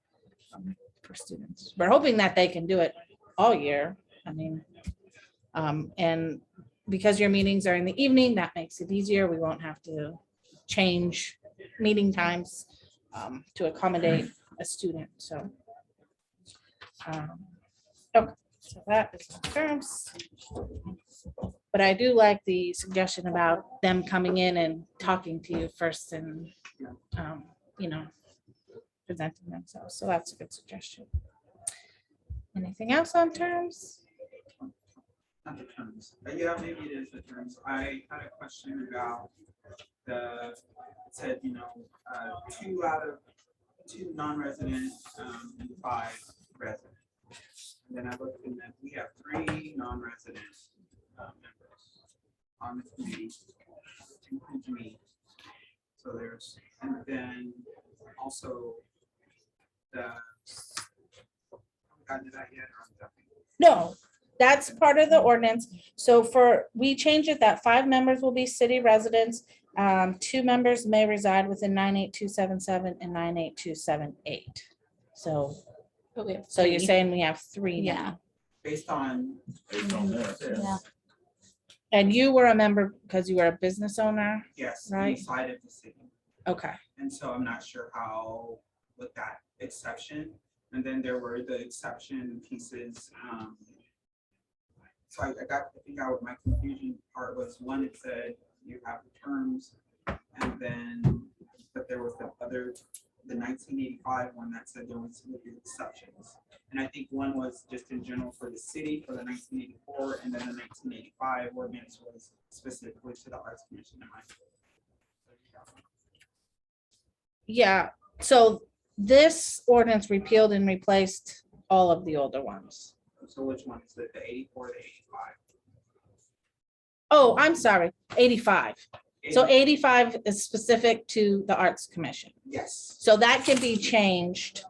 students. We're hoping that they can do it all year. I mean, and because your meetings are in the evening, that makes it easier. We won't have to change meeting times to accommodate a student, so. Okay, so that is the terms. But I do like the suggestion about them coming in and talking to you first and you know, presenting themselves. So that's a good suggestion. Anything else on terms?
Not the terms, but yeah, maybe it is the terms. I had a question about it said, two non-resident, and 5 resident. And then I looked and then we have 3 non-resident members on the committee, includes me. So there's, and then also the, did I yet? Or I'm jumping?
No, that's part of the ordinance. So we change it that 5 members will be city residents. 2 members may reside within 98277 and 98278. So you're saying we have 3 now.
Based on
this.
Yeah.
And you were a member because you were a business owner?
Yes,
Right.
inside of the city.
Okay.
And so I'm not sure how with that exception. And then there were the exception pieces. So I think my confusion part was one, it said you have the terms, and then, but there was the 1985 one that said there was the exceptions. And I think one was just in general for the city for the 1984, and then the 1985 ordinance was specifically to the Arts Commission.
Yeah, so this ordinance repealed and replaced all of the older ones.
So which one is it, the 84 or the 85?
Oh, I'm sorry, 85. So 85 is specific to the Arts Commission.
Yes.
So that can be changed.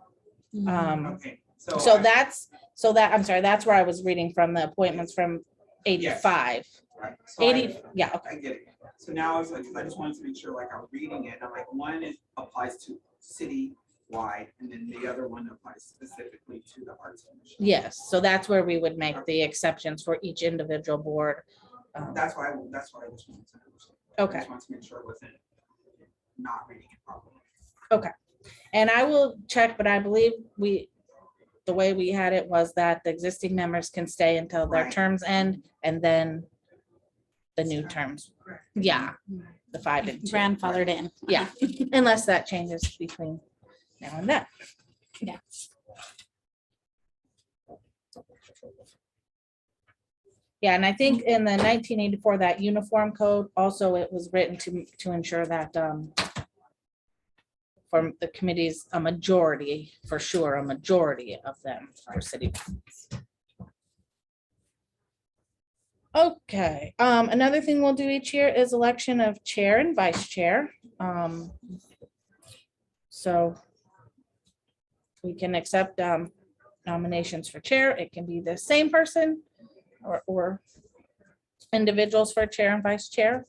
Okay.
I'm sorry, that's where I was reading from the appointments from 85.
Right. So
80, yeah, okay.
I get it. So now I was like, 'cause I just wanted to make sure, like, I'm reading it, I'm like, one applies to city-wide, and then the other one applies specifically to the Arts Commission.
Yes, so that's where we would make the exceptions for each individual board.
That's why I just wanted to understand.
Okay.
I just wanted to make sure it wasn't not reading it properly.
Okay, and I will check, but I believe the way we had it was that the existing members can stay until their
Right.
terms end, and then the new terms. Yeah, the 5 and 2.
Grandfathered in.
Yeah, unless that changes between now and then.
Yeah.
Yeah, and I think in the 1984, that uniform code, also it was written to ensure that from the committees, a majority, for sure, a majority of them are city residents. Okay, another thing we'll do each year is election of chair and vice chair. So we can accept nominations for chair. It can be the same person or individuals for chair and vice chair.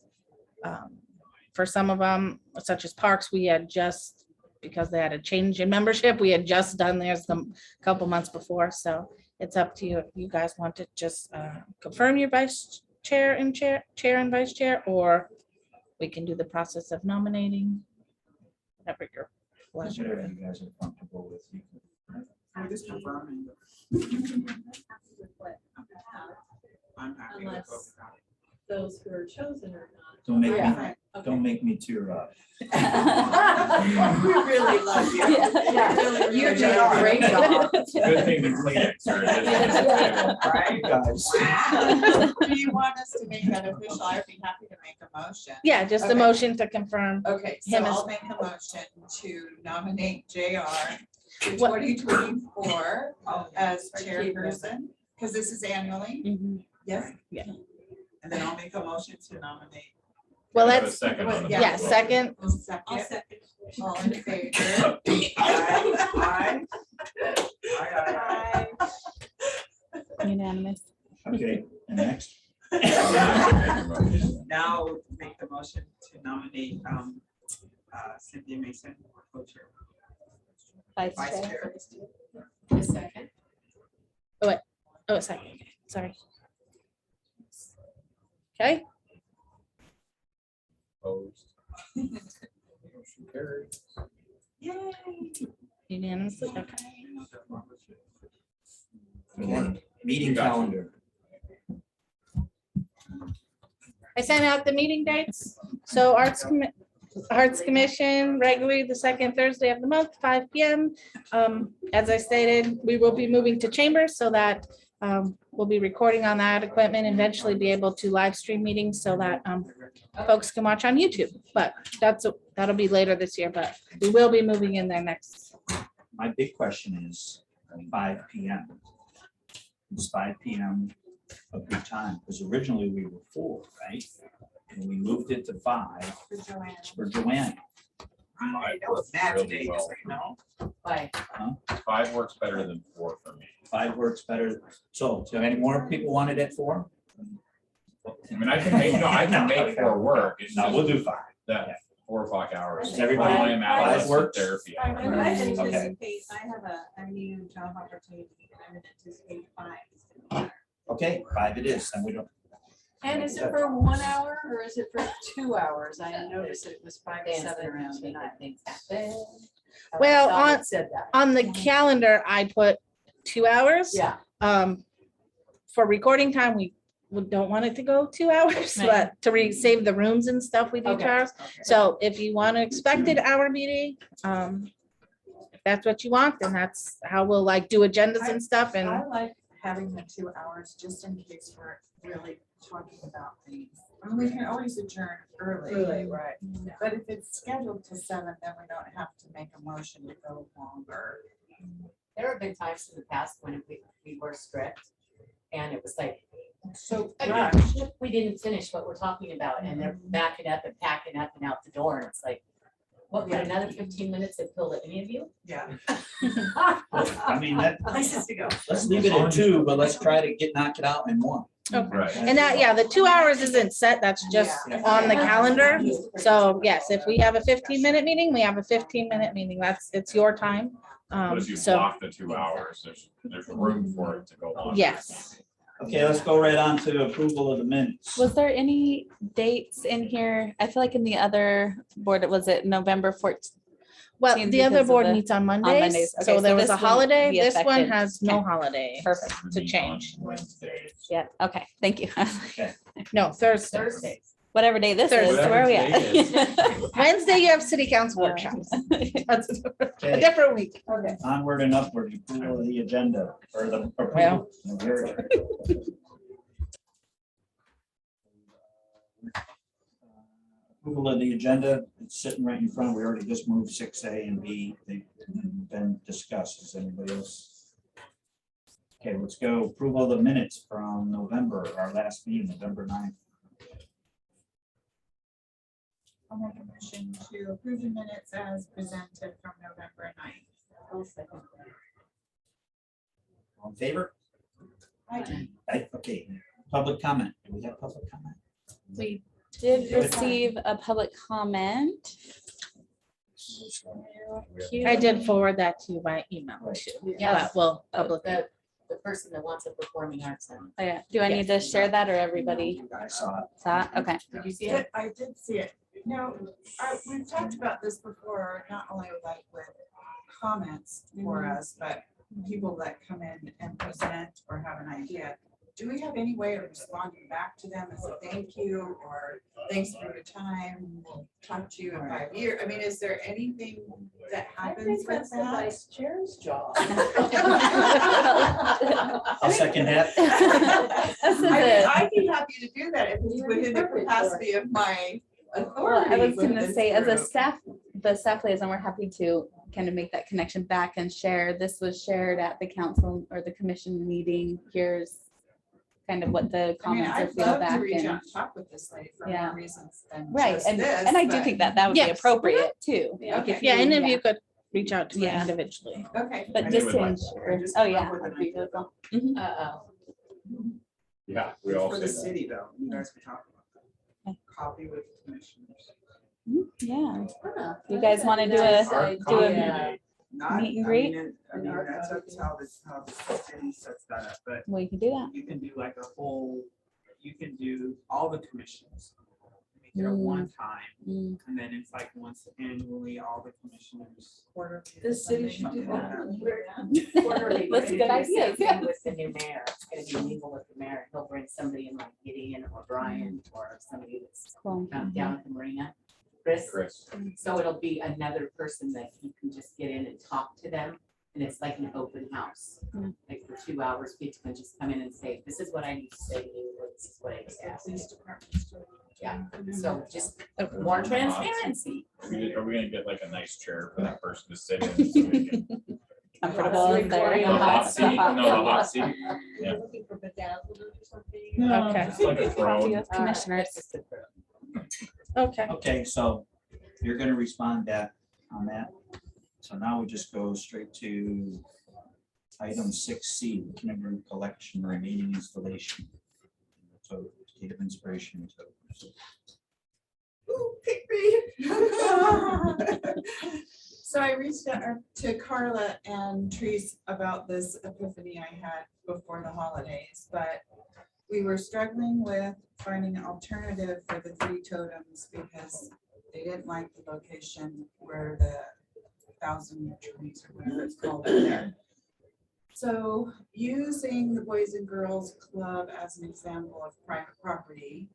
For some of them, such as parks, we had just, because they had a change in membership, we had just done theirs a couple months before. So it's up to you if you guys want to just confirm your vice chair and chair and vice chair, or we can do the process of nominating. Whatever your pleasure.
Whatever you guys are comfortable with. You can-
I'm just confirming. I'm happy with
Unless-
both.
Those who are chosen or not.
Don't make me tear up.
We really love you.
Yeah.
You're doing a great job.
Good thing the Kleenex are
Right?
Guys.
Do you want us to make that official? I'd be happy to make a motion.
Yeah, just a
Okay.
motion to confirm.
Okay, so
Him as-
I'll make a motion to nominate JR for
What-
2024 as chairperson, because this is annually.
Mhm.
Yes.
Yeah.
And then I'll make a motion to nominate.
Well,
Have a
let's,
second on the
Yeah.
yeah, second.
I'll second. All in favor? Aye.
Aye.
Unanimous.
Okay, next.
Now make the motion to nominate Cynthia Mason for co-chair.
Vice
Vice
chair.
chair.
A second.
Oh, second, sorry. Okay,
Opposed. Motion carried.
Yay.
unanimously, okay.
Okay, meeting calendar.
I sent out the meeting dates, so Arts Commi, Arts Commission, regularly the second Thursday of the month, 5 PM. As I stated, we will be moving to Chambers so that we'll be recording on that equipment, and eventually be able to live stream meetings so that folks can watch on YouTube. But that'll be later this year, but we will be moving in there next.
My big question is 5 PM. Is 5 PM a good time? Because originally we were 4, right? And we moved it to 5
For Joanne.
for Joanne.
That was bad today,
Really well.
just so you know.
Why?
5 works better than 4 for me.
5 works better. So any more people wanted at 4?
I mean, I can make, no, I can make 4 work. It's
No, we'll
just
do 5.
that 4 o'clock hours.
Does everybody-
I am
Five
adolescent
works?
therapy.
I
hours.
anticipate, I have a new job opportunity, and I would anticipate 5 is gonna be
Okay, 5 it is, and we don't.
And is it for 1 hour or is it for 2 hours? I noticed that it was 5 to
Dancing
7
around,
tonight.
making things happen.
Well,
Thought
on-
it said that.
On the calendar, I put 2 hours.
Yeah.
For recording time, we don't want it to go 2 hours,
Right.
but to save the rooms and stuff, we do 2
Okay.
hours. So if you want to expect an hour meeting, if that's what you want, then that's how we'll like do agendas and stuff and.
I like having the 2 hours just in case we're really talking about things. I mean, we can always adjourn early.
Right.
But if it's scheduled to 7, then we don't have to make a motion to go longer.
There have been times in the past when we were strict and it was like,
So,
we didn't finish what we're talking about and they're backing up and packing up and out the door. And it's like, what, would another 15 minutes have filled any of you?
yeah.
I mean,
Places to go.
let's leave it at 2, but let's try to knock it out in 1.
Okay.
Right.
And that, yeah, the 2 hours isn't set, that's just
Yeah.
on the calendar. So yes, if we have a 15-minute meeting, we have a 15-minute meeting. It's your time.
But if you
So,
block the 2 hours, there's room for it to go on.
yes.
Okay, let's go right on to approval of the minutes.
Was there any dates in here? I feel like in the other board, was it November 14th?
Well,
Seems
the other
because of
board
the-
meets on
Mondays.
Mondays,
Okay,
so
so
there was
this
a
one would
holiday.
be
This one
affected.
has no
Okay.
holiday
Perfect.
to change.
Wednesdays.
Yeah, okay, thank you.
No, Thursday.
Thursdays.
Whatever day this is,
Thursday.
where are we
Whatever
at?
Wednesday, you have city council workshops. That's a
Okay,
different week.
Okay.
onward and upward, approval of the agenda or the approval. Approval of the agenda, it's sitting right in front. We already just moved 6A and B. They've been discussed. Does anybody else? Okay, let's go. Approval of the minutes from November, our last meeting, November 9th.
I'll make a motion to approve the minutes as presented from November 9th.
All in favor?
Aye.
Okay, public comment. Do we have public comment?
We did receive a public comment.
I did forward that to you by email too.
Yeah.
Well,
Oh,
publicly.
The person that wants a performing arts center.
Oh, yeah. Do I need to share that or everybody
I saw it.
saw it? Okay.
Did you see it?
I did see it. No, we've talked about this before, not only like with comments for us, but people that come in and present or have an idea. Do we have any way of responding back to them as a thank you or thanks for your time? We'll talk to you in 5 years. I mean, is there anything that happens with that?
chair's job.
I'll second that.
This is
I mean,
it.
I'd be happy to do that if it's within the capacity of my
Well,
authority.
I was
with
gonna
this
say, as a
group.
staff, the staff liaison, we're happy to kind of make that connection back and share. This was shared at the council or the commission meeting. Here's kind of what the
I mean,
comments or
I'd love to
feedback
reach out
and.
and talk with this lady for
Yeah.
more reasons than
Right,
just
and
this,
I do
but-
think that that would be
Yes.
appropriate too.
Yeah.
Like if
Yeah, and if
yeah.
you could reach out to me
Yeah.
individually.
Okay.
But
And
just
they
to
would like-
ensure,
just
oh
come up
yeah.
with
that'd
an
be
idea.
beautiful. Mhm.
Uh-oh.
Yeah, we
It's
all
For
say
the
that.
city though, you guys can talk about that.
Okay.
Copy with the commissioners.
Yeah. You guys want to do
Our
a
copy
Yeah.
date,
Not,
Meet and
I
greet?
mean, that's up to how the city sets that up, but
we can do that.
you can do like a whole, you can do all the commissions. Make it a
Mm.
one time,
Mm.
and then it's like once annually, all the commissioners.
The city should do
Something like
that.
Quarterly,
That's
we're
good
gonna do the same
ideas,
thing
yeah.
With the new mayor, it's gonna be legal with the mayor, he'll bring somebody in like Gideon or Brian or somebody that's
Cool.
down at the marina. Chris. So it'll be another person that you can just get in and talk to them. And it's like an open house.
Mm.
Like for 2 hours, people can just come in and say, this is what I need to say to you, or this is what I need to ask. Yeah, so just more transparency.
Are we gonna get like a nice chair for that person to sit in? So they can-
Comfortable in there.
The hot seat, no, the hot seat. Yeah.
Looking for bedazzled or something.
No,
Okay.
just like a throne.
With commissioners.
Okay.
Okay, so you're gonna respond back on that. So now we just go straight to item 6C, kindergarten collection remaining installation. So state of inspiration.
Ooh, pick me. So I reached out to Carla and Therese about this epiphany I had before the holidays, but we were struggling with finding an alternative for the 3 totems because they didn't like the location where the 1,000 trees or whatever it's called are there. So using the Boys and Girls Club as an example of private property,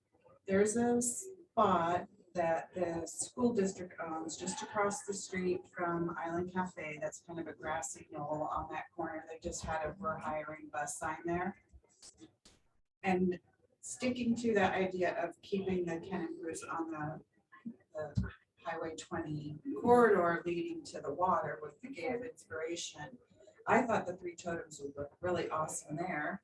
there's a spot that the school district owns just across the street from Island Cafe. That's kind of a grassy knoll on that corner. They just had a "we're hiring" bus sign there. And sticking to that idea of keeping the Ken and Bruce on the Highway 20 corridor leading to the water with the Gate of Inspiration, I thought the 3 totems would look really awesome there.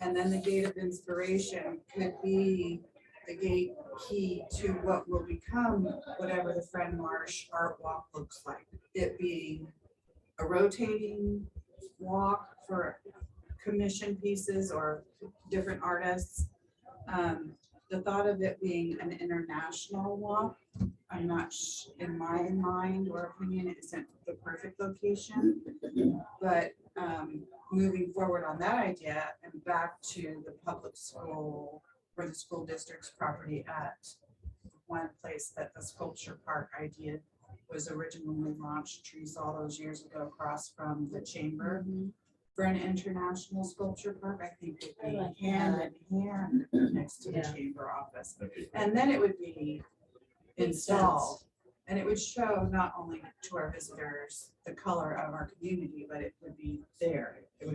And then the Gate of Inspiration could be the gate key to what will become whatever the Friend Marsh Art Walk looks like. It being a rotating walk for commission pieces or different artists. The thought of it being an international walk, I'm not, in my mind or opinion, isn't the perfect location. But moving forward on that idea and back to the public school or the school district's property at one place that the sculpture park idea was originally launched, trees all those years ago across from the chamber. For an international sculpture park, I think it'd be hand in hand next to the chamber office. And then it would be installed. And it would show not only to our visitors the color of our community, but it would be there. It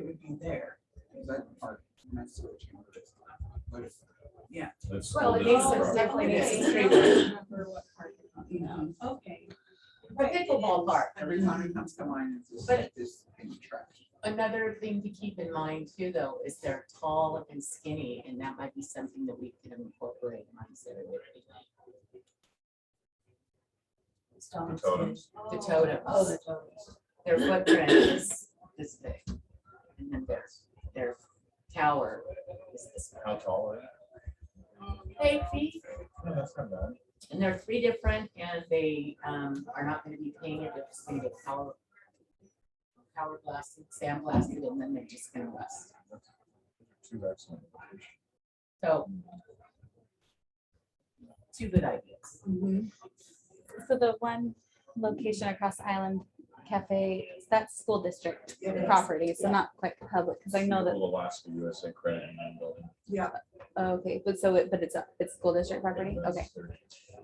would be there.
Is that part next to the chamber?
Yeah.
That's
Well, it
still
needs some,
different.
definitely needs some
I
street.
remember what part you're talking
Yeah.
about. Okay.
A pickleball park.
Every time it comes to mind, it's just
But-
like this in the trash.
Another thing to keep in mind too, though, is they're tall and skinny, and that might be something that we can incorporate once they're with
The totems.
the totems.
Oh, the totems.
Their footprint is this big. And then their tower is this big.
How tall are
8 feet.
they? No, that's not bad.
And they're 3 different, and they are not gonna be painted, they're just gonna get power blasted, sandblasted, and then they're just gonna rust.
Two excellent.
So 2 good ideas.
So the one location across Island Cafe, that's school district
It is.
property, so not quite public, because I know that,
Alaska USA Credit Union building.
Yeah.
okay, but it's school district property, okay.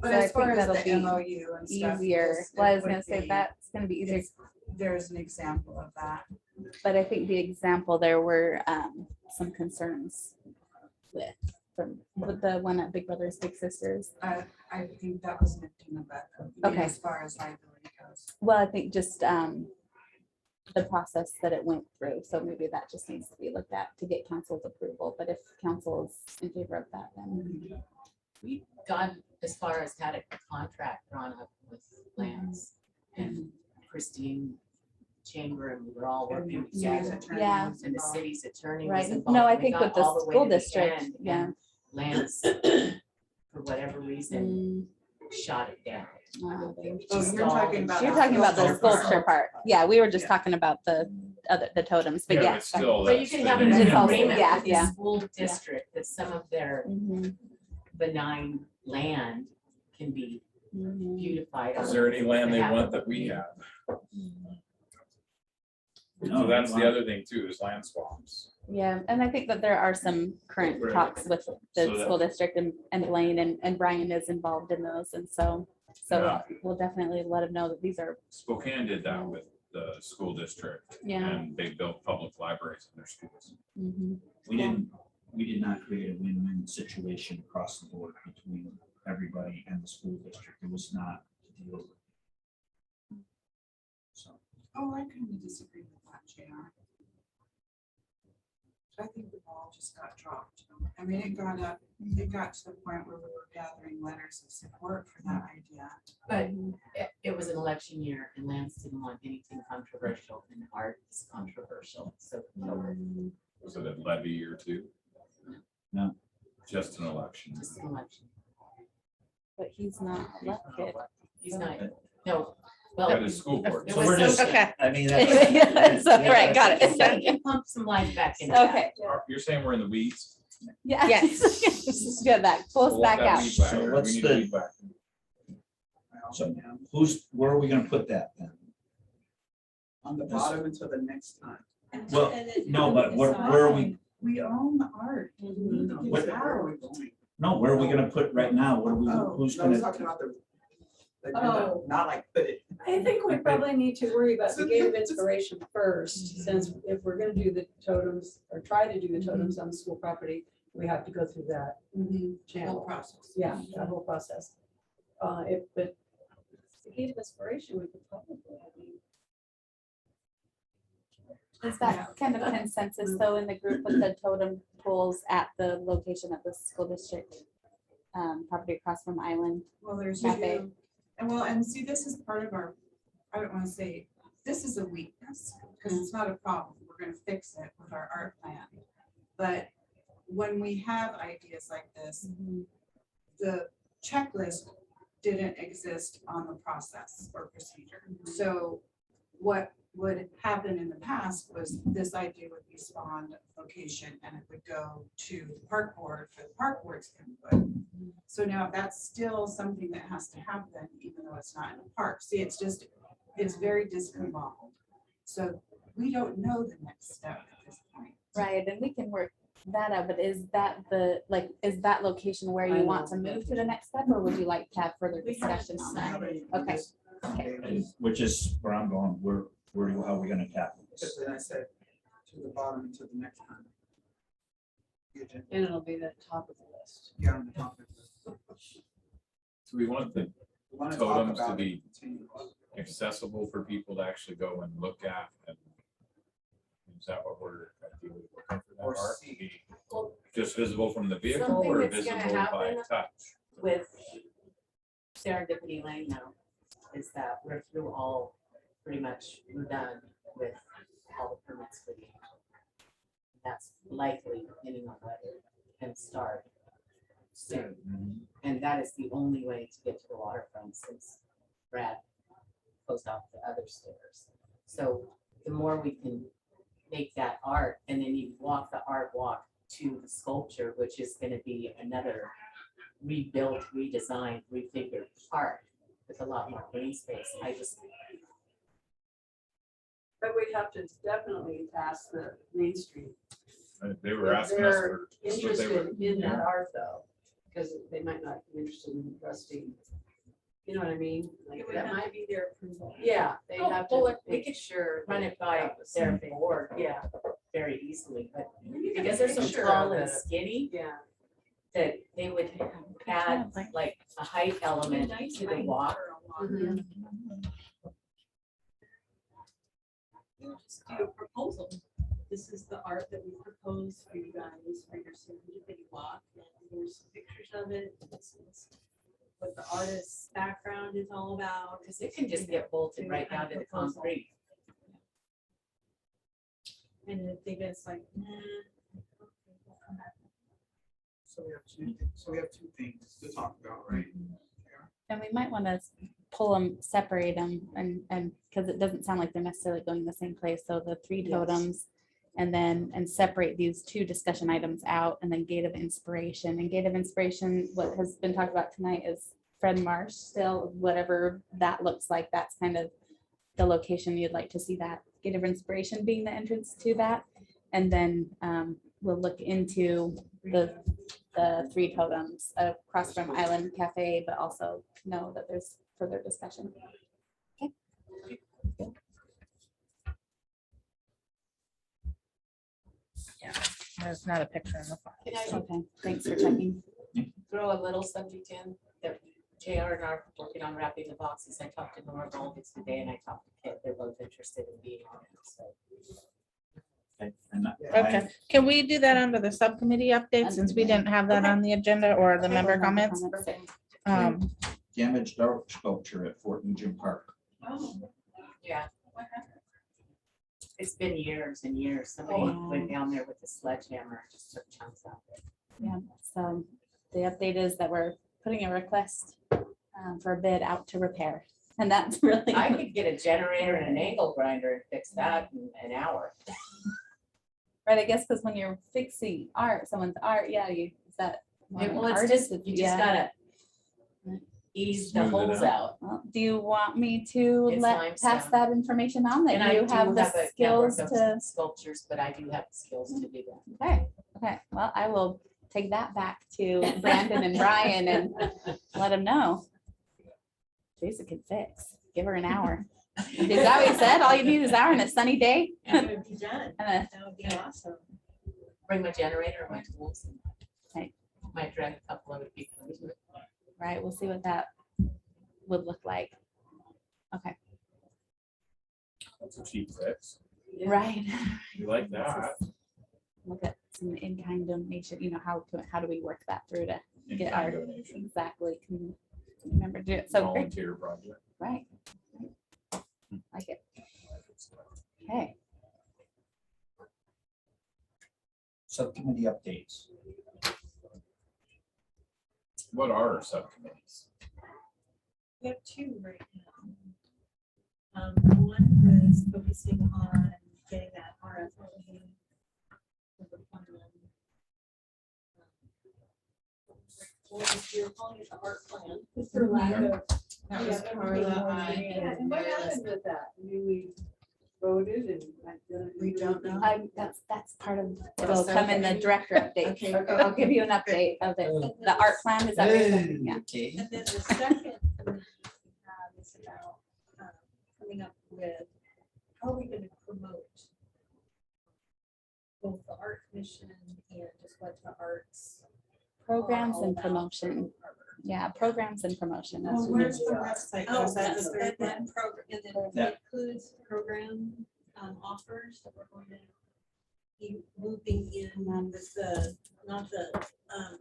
But
So I
as far
think
as
that'll
the
be
MOU and stuff.
Easier,
this-
well, I was
it
gonna
would
say
be-
that's gonna be easier,
it's- There's an example of that.
but I think the example, there were some concerns with the one at Big Brothers Big Sisters.
I think that was nifty in the back.
Okay.
As far as liability goes.
Well, I think just the process that it went through, so maybe that just needs to be looked at to get council's approval, but if council is in favor of that, then.
We've gone as far as had a contract drawn up with Lance and Christine Chamber, and we were all working
And the
together.
city's attorney
Yeah.
was
And the
involved.
city's attorney was
Right,
involved.
no, I
We
think
got
with the
all way
school
to the
district,
end,
yeah.
and Lance, for whatever reason, shot it down.
Oh,
Oh,
Just
you're
all-
talking about.
You're talking about the
sculpture park.
sculpture part. Yeah, we were just
Yeah.
talking about the totems, but
Yeah,
yeah.
but still,
But you
that's
can
the-
have an
It's also-
agreement
yeah,
with the
yeah.
school district that some of their
Mhm,
benign land can be
mhm.
beautified.
Is there any land they want that we have? So that's the other thing too, is land swaps.
Yeah, and I think that there are some current
Right.
talks with the
So that-
school district and Blaine and Brian is involved in those. And so
Yeah.
we'll definitely let them know that these are,
Spokane did that with the school district.
Yeah.
And they built public libraries in their schools.
mhm.
We did not create a win-win situation across the board between everybody and the school district. It was not to deal with. So,
Oh, I kind of disagree with that, JR. I think the ball just got dropped. I mean, it got to the point where we were gathering letters of support for that idea.
But it was an election year and Lance didn't want anything controversial and art is controversial, so.
Was it a levy or two?
No.
Just an election.
Just an election.
But he's not elected.
He's not, no,
At
well.
the school board.
It
So
was
we're just,
Okay.
I mean, that's.
So, right, got it.
So you can pump some life back into that.
Okay,
You're saying we're in the weeds?
yeah.
Yes.
Get that, pull us
Pull
back
that
out.
weed whacker.
So
We
what's
need a
the-
weed whacker.
So where are we gonna put that then?
On the bottom until the next time.
Well, no, but where are we,
We own the art. We need to
What-
get it
Where are
out.
we going?
no, where are we gonna put right now? What are we,
Oh,
who's
No, I was
gonna?
talking about the.
Oh.
Not like put it.
I think we probably need to worry about the gate of inspiration first, since if we're gonna do the totems or try to do the totems on the school property, we have to go through that channel.
process.
Yeah, that whole process. But the gate of inspiration, we could probably, I mean,
Is that kind of consensus though in the group with the totem poles at the location of the school district? Property across from Island?
Well, there's
Cafe.
you. And see, this is part of our, I don't want to say, this is a weakness, because it's not a problem. We're gonna fix it with our art plan. But when we have ideas like this, the checklist didn't exist on the process or procedure. So what would happen in the past was this idea would be spawned location and it would go to the park board for the park board's input. So now that's still something that has to happen, even though it's not in the park. See, it's very discombobulated. So we don't know the next step at this point.
Right, and we can work that out, but is that is that location where you want to move to the next step, or would you like to have further discussion on that? Okay. Okay.
Which is where I'm going, how are we gonna tackle this?
Just then I said, to the bottom until the next time. The agenda.
and it'll be the top of the list.
Yeah, on the topic.
So we want the
We want to talk
totems to
about it.
be accessible for people to actually go and look at, and is that what we're ideally looking for, that
Or
art to
see.
be just visible from the vehicle
Something
or
that's gonna
visible by
happen
touch?
With Serendipity Lane now, is that we're through all, pretty much, we're done with all the permits for the. That's likely beginning of weather and start soon. And that is the only way to get to the waterfront since Brad closed off the other stairs. So the more we can make that art, and then you walk the art walk to the sculpture, which is gonna be another rebuilt, redesigned, refigured park with a lot more green space.
But we'd have to definitely pass the Main Street.
They were
If
asking us
they're
for. that's what they were-
interested in that art though, because they might not be interested in rusting. You know what I mean? Like, that might be their approval. Yeah, they
Oh,
have
well,
to
we
make
could
sure.
Run it by
that was
their
something.
board, yeah, very easily, but
You gotta
because they're so
make sure
tall and
that-
skinny,
Yeah.
that they would add like a height element to the walk.
Mhm.
Just do a proposal. This is the art that we propose for you guys for your serendipity walk. And here's some pictures of it. This is what the artist's background is all about.
Because it can just get bolted right down to the concrete.
And if they get like, nah. okay, we'll come back.
So we have two things to talk about, right?
And we might want to pull them, separate them, and because it doesn't sound like they're necessarily going the same place. So the three
Yes.
totems, and separate these two discussion items out, and then Gate of Inspiration. And Gate of Inspiration, what has been talked about tonight is Fred Marsh. Still, whatever that looks like, that's kind of the location you'd like to see that Gate of Inspiration being the entrance to that. And then we'll look into the three totems across from Island Cafe, but also know that there's further discussion.
There's not a picture in the file.
Can I
Okay, thanks for checking.
throw a little subject in that JR and I are working on wrapping the boxes? I talked to Nora Goldix today and I talked to Kit. They're both interested in being on it, so.
Okay, and I-
Okay, can we do that under the subcommittee update since we didn't have that on the agenda or the member comments?
Damaged dark sculpture at Fort Nugent Park.
Yeah. It's been years and years. Somebody went down there with a sledgehammer, and just took chunks out of it.
Yeah, so the update is that we're putting a request for a bid out to repair. And that's really.
I could get a generator and an angle grinder and fix that in an hour.
Right, I guess, because when you're fixing art, someone's art, yeah, is that. more of an
Well, it's
artist?
just, you just
Yeah.
gotta ease the
Smooth it
holes
out.
out.
Well, do you want me to
It's
pass
limestone.
that information on,
And
that
I
you
do
have the
a
skills
network
to?
of sculptures, but I do have the skills to do that.
Okay, well, I will take that back to Brandon and Brian and let them know. Teresa can fix, give her an hour. Is that what you said? All you need is an hour and a sunny day?
And it would be done.
And
That would be awesome.
Bring my generator, my tools. And
Okay.
might drag a couple other people into it.
Right, we'll see what that would look like. Okay,
That's a cheap fix.
right.
You like that?
Look at some in-kind donation, how do we work that through to get
In-kind
our,
donation.
exactly, can remember to do it, so great,
Volunteer project.
right. Like it, okay.
Subcommittee updates.
What are our subcommittees?
We have two right now. One was focusing on getting that RFP. for the plan. Well, you're calling it the art plan. For lack of.
That was Carla,
Yeah,
and what happened with that? I mean, we voted and.
We don't know.
That's part of,
Well,
it'll come in the
subcommittee?
director update.
Okay.
I'll give you an update of it, the art plan, is that what you're saying? Yeah.
Okay.
And then the second thing we have is about coming up with, how are we gonna promote both the art commission and just what the arts.
Programs
are all
and
about
promotion,
for Harvard.
yeah, programs and promotion. that's
Well,
what it
where's
is.
the website?
Oh,
Is that
that's,
the third
and then
one?
program, and then
Yeah.
it includes program offers that we're going to be moving in with the, not the,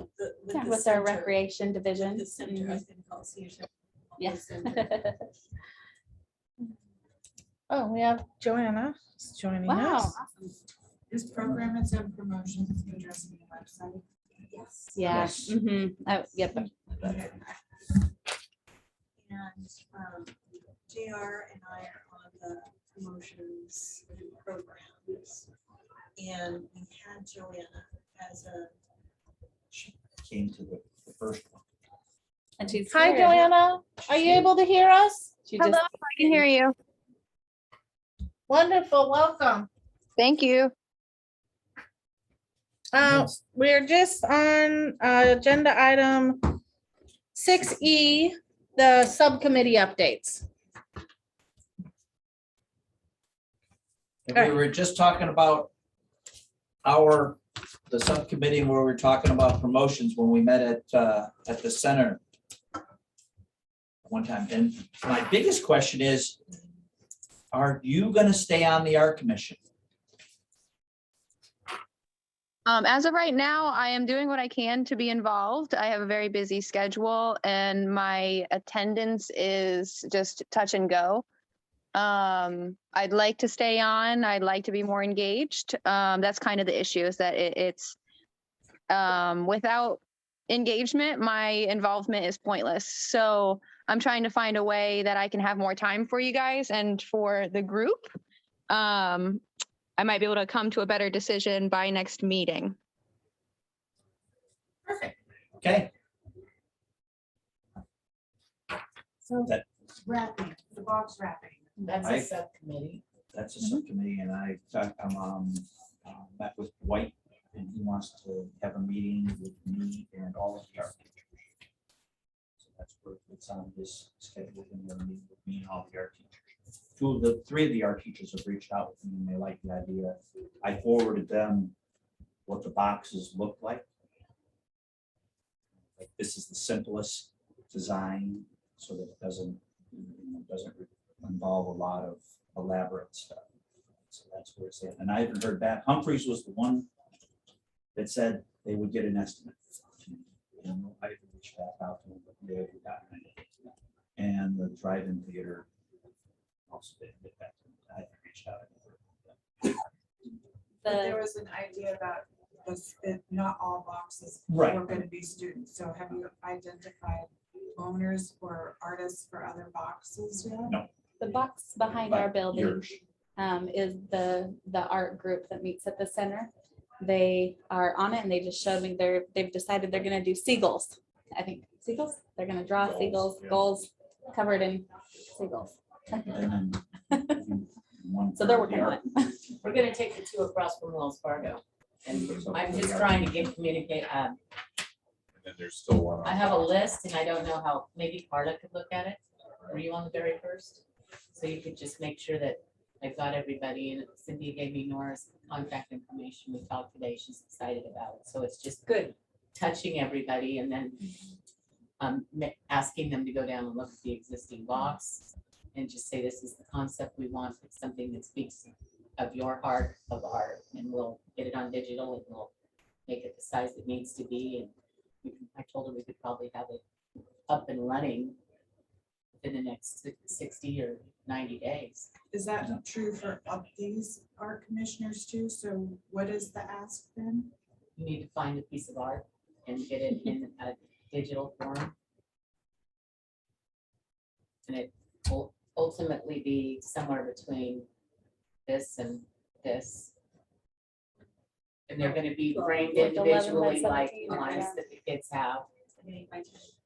with
Yeah,
the
with our
center.
recreation division.
The center, I
Mhm.
think, called CSR.
Yes.
Oh, we have Joanna joining
Wow,
us.
awesome.
This program is in promotions, addressing the website.
Yes.
Yeah,
Yes.
oh, yep,
And JR and I are on the promotions programs. And we had Joanna as a,
She came to the first one.
and she's
Hi,
here.
Joanna. Are you able to hear us?
She just.
I can hear you.
Wonderful, welcome.
Thank you.
We're just on agenda item 6E, the subcommittee updates.
And we were just talking about the subcommittee where we were talking about promotions when we met at the center one time. And my biggest question is, are you gonna stay on the art commission?
As of right now, I am doing what I can to be involved. I have a very busy schedule and my attendance is just touch and go. I'd like to stay on. I'd like to be more engaged. That's kind of the issue, is that it's without engagement, my involvement is pointless. So I'm trying to find a way that I can have more time for you guys and for the group. I might be able to come to a better decision by next meeting.
Perfect.
Okay,
So
That-
wrapping, the box wrapping.
That's
I-
a subcommittee.
that's a subcommittee and met with Dwight, and he wants to have a meeting with me and all of the art teachers. So that's where it's on his schedule, and they're meeting with me and all the art teachers. Three of the art teachers have reached out with me, and they like the idea. I forwarded them what the boxes look like. Like, this is the simplest design, so that it doesn't involve a lot of elaborate stuff. So that's where it's at. And I haven't heard back. Humphreys was the one that said they would get an estimate. And I haven't reached back out to them, but they haven't gotten anything. And the drive-in theater also didn't get back to me. I haven't reached out.
But there was an idea about this, that not all boxes
Right.
were going to be students. So have you identified owners or artists for other boxes yet?
No.
The box behind our
Like
building
yours.
is the art group that meets at the center. They are on it and they just showed me they've decided they're gonna do seagulls. I think seagulls, they're gonna draw
Gulls,
seagulls,
yeah.
gulls covered in seagulls.
And then one
So they're
for
working
the
on
art.
it.
We're gonna take the two across from Wells Fargo. And
So
I'm
for
just
the art
trying to
teachers.
get communicate,
And then there's still one.
I have a list and I don't know how, maybe Carla could look at it. Were you on the very first? So you could just make sure that I've got everybody, and Cynthia gave me Nora's contact information. We talked today. She's excited about it. So it's just good touching everybody and then asking them to go down and look at the existing box and just say, this is the concept we want. It's something that speaks of your heart of art, and we'll get it on digital and we'll make it the size it needs to be. And I told her we could probably have it up and running in the next 60 or 90 days.
Is that true for these art commissioners too? So what is the ask then?
You need to find a piece of art and get it in a digital form. And it will ultimately be somewhere between this and this. And they're gonna be framed
Like 11 by
individually like
17 or
lines
yeah.
that the kids have.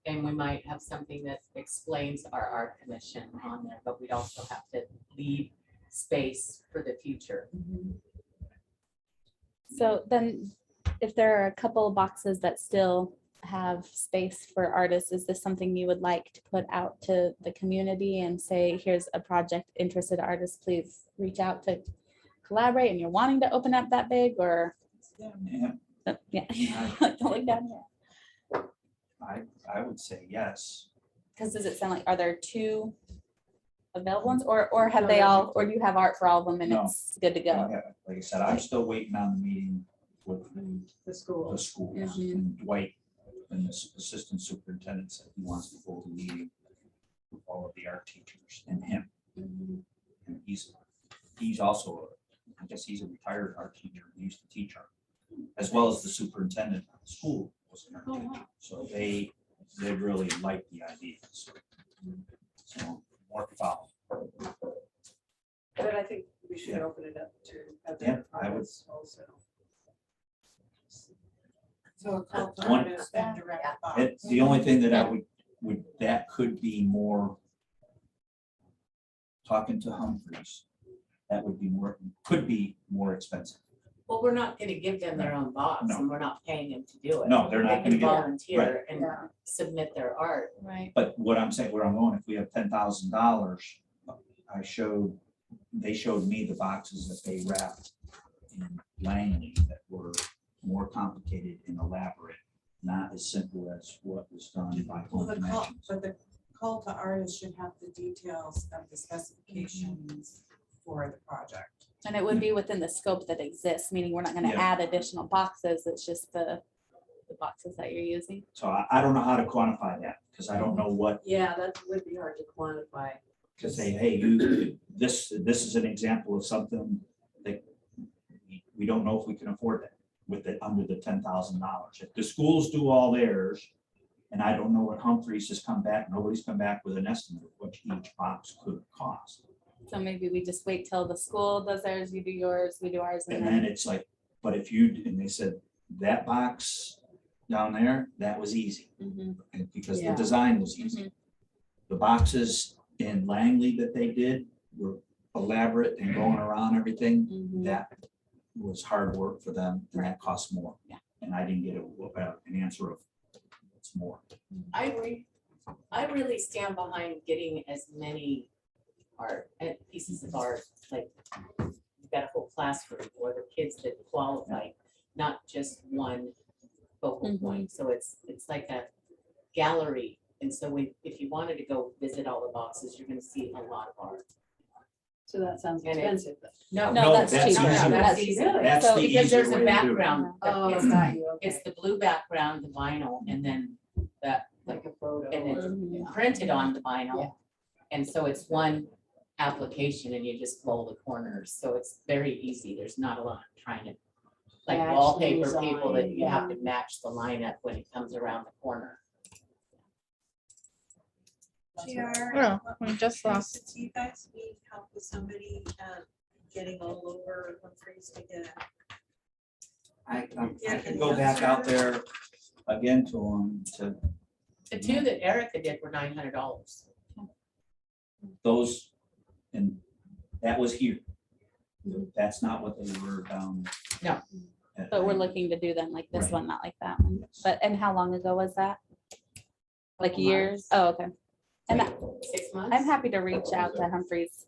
And we might have something that explains our art commission on there, but we'd also have to leave space for the future.
So then if there are a couple of boxes that still have space for artists, is this something you would like to put out to the community and say, here's a project, interested artists, please reach out to collaborate, and you're wanting to open up that big, or?
Yeah,
Yeah, don't look down here.
I would say yes.
Because does it sound like, are there two available ones, or have they all, or do you have art for all of them and
No.
it's good to go?
Like I said, I'm still waiting on the meeting with
The school.
the schools.
Mhm.
And Dwight and the assistant superintendent said he wants to hold a meeting with all of the art teachers and him. And he's also, I guess he's a retired art teacher. He used to teach art, as well as the superintendent of the school was an art
Oh,
teacher.
wow.
So they really like the idea. So more to follow.
But I think we should
Yeah.
open it up to
Yeah,
other
I would.
artists also.
So a call to
One-
artists and direct box.
It's the only thing that I that could be more, talking to Humphreys, that would be could be more expensive.
Well, we're not gonna give them their own box
No.
and we're not paying them to do it.
No, they're not
They can
gonna get,
volunteer and
Yeah.
submit their art.
Right.
but what I'm saying, where I'm going, if we have $10,000, they showed me the boxes that they wrapped in Langley that were more complicated and elaborate, not as simple as what was done by
Well,
Home
the call,
Connections.
but the call to artists should have the details of the specifications for the project.
And it would be within the scope that exists, meaning we're not gonna
Yeah.
add additional boxes, it's just the boxes that you're using.
So I don't know how to quantify that, because I don't know what,
Yeah, that would be hard to quantify.
to say, hey, this is an example of something that we don't know if we can afford that with it under the $10,000. If the schools do all theirs, and I don't know what Humphreys has come back, nobody's come back with an estimate of what each box could cost.
So maybe we just wait till the school does theirs, you do yours, we do ours, and
And then
then.
it's like, but if and they said, that box down there, that was easy,
Mhm,
and because the
Yeah.
design was easy. The boxes in Langley that they did were elaborate and going around everything,
mhm.
that was hard work for them, and that costs more.
Yeah.
And I didn't get an answer of it's more.
I really stand behind getting as many art and pieces of art, like you've got a whole classroom or the kids that qualify, not just one focal point. So it's like a gallery. And so if you wanted to go visit all the boxes, you're gonna see a lot of art.
So that sounds
And
expensive.
No,
that's
that's cheaper.
easier.
That's easy.
That's
So
the
Because there's
easier
a
way to do it.
background.
Oh,
It's-
got you, okay.
It's the blue background, the vinyl, and then that,
Like a photo.
and it's
Mhm.
printed on the
Yeah.
vinyl. And so it's one application and you just roll the corners. So it's very easy. There's not a lot of trying to, like
Match the
wallpaper people that
design,
you have to match the lineup when it comes around the corner.
Oh, we just lost.
Do you guys need help with somebody getting all over Humphreys to get?
I could go back out there again to them, to
The two that Erica did were $900.
those, and that was here. That's not what they were down.
No.
at-
But we're looking to do them like this
Right.
one, not like that one. But, and how long ago was that? Like
Couple
years?
months.
Oh, okay. And I-
6 months.
I'm happy to reach out to Humphreys.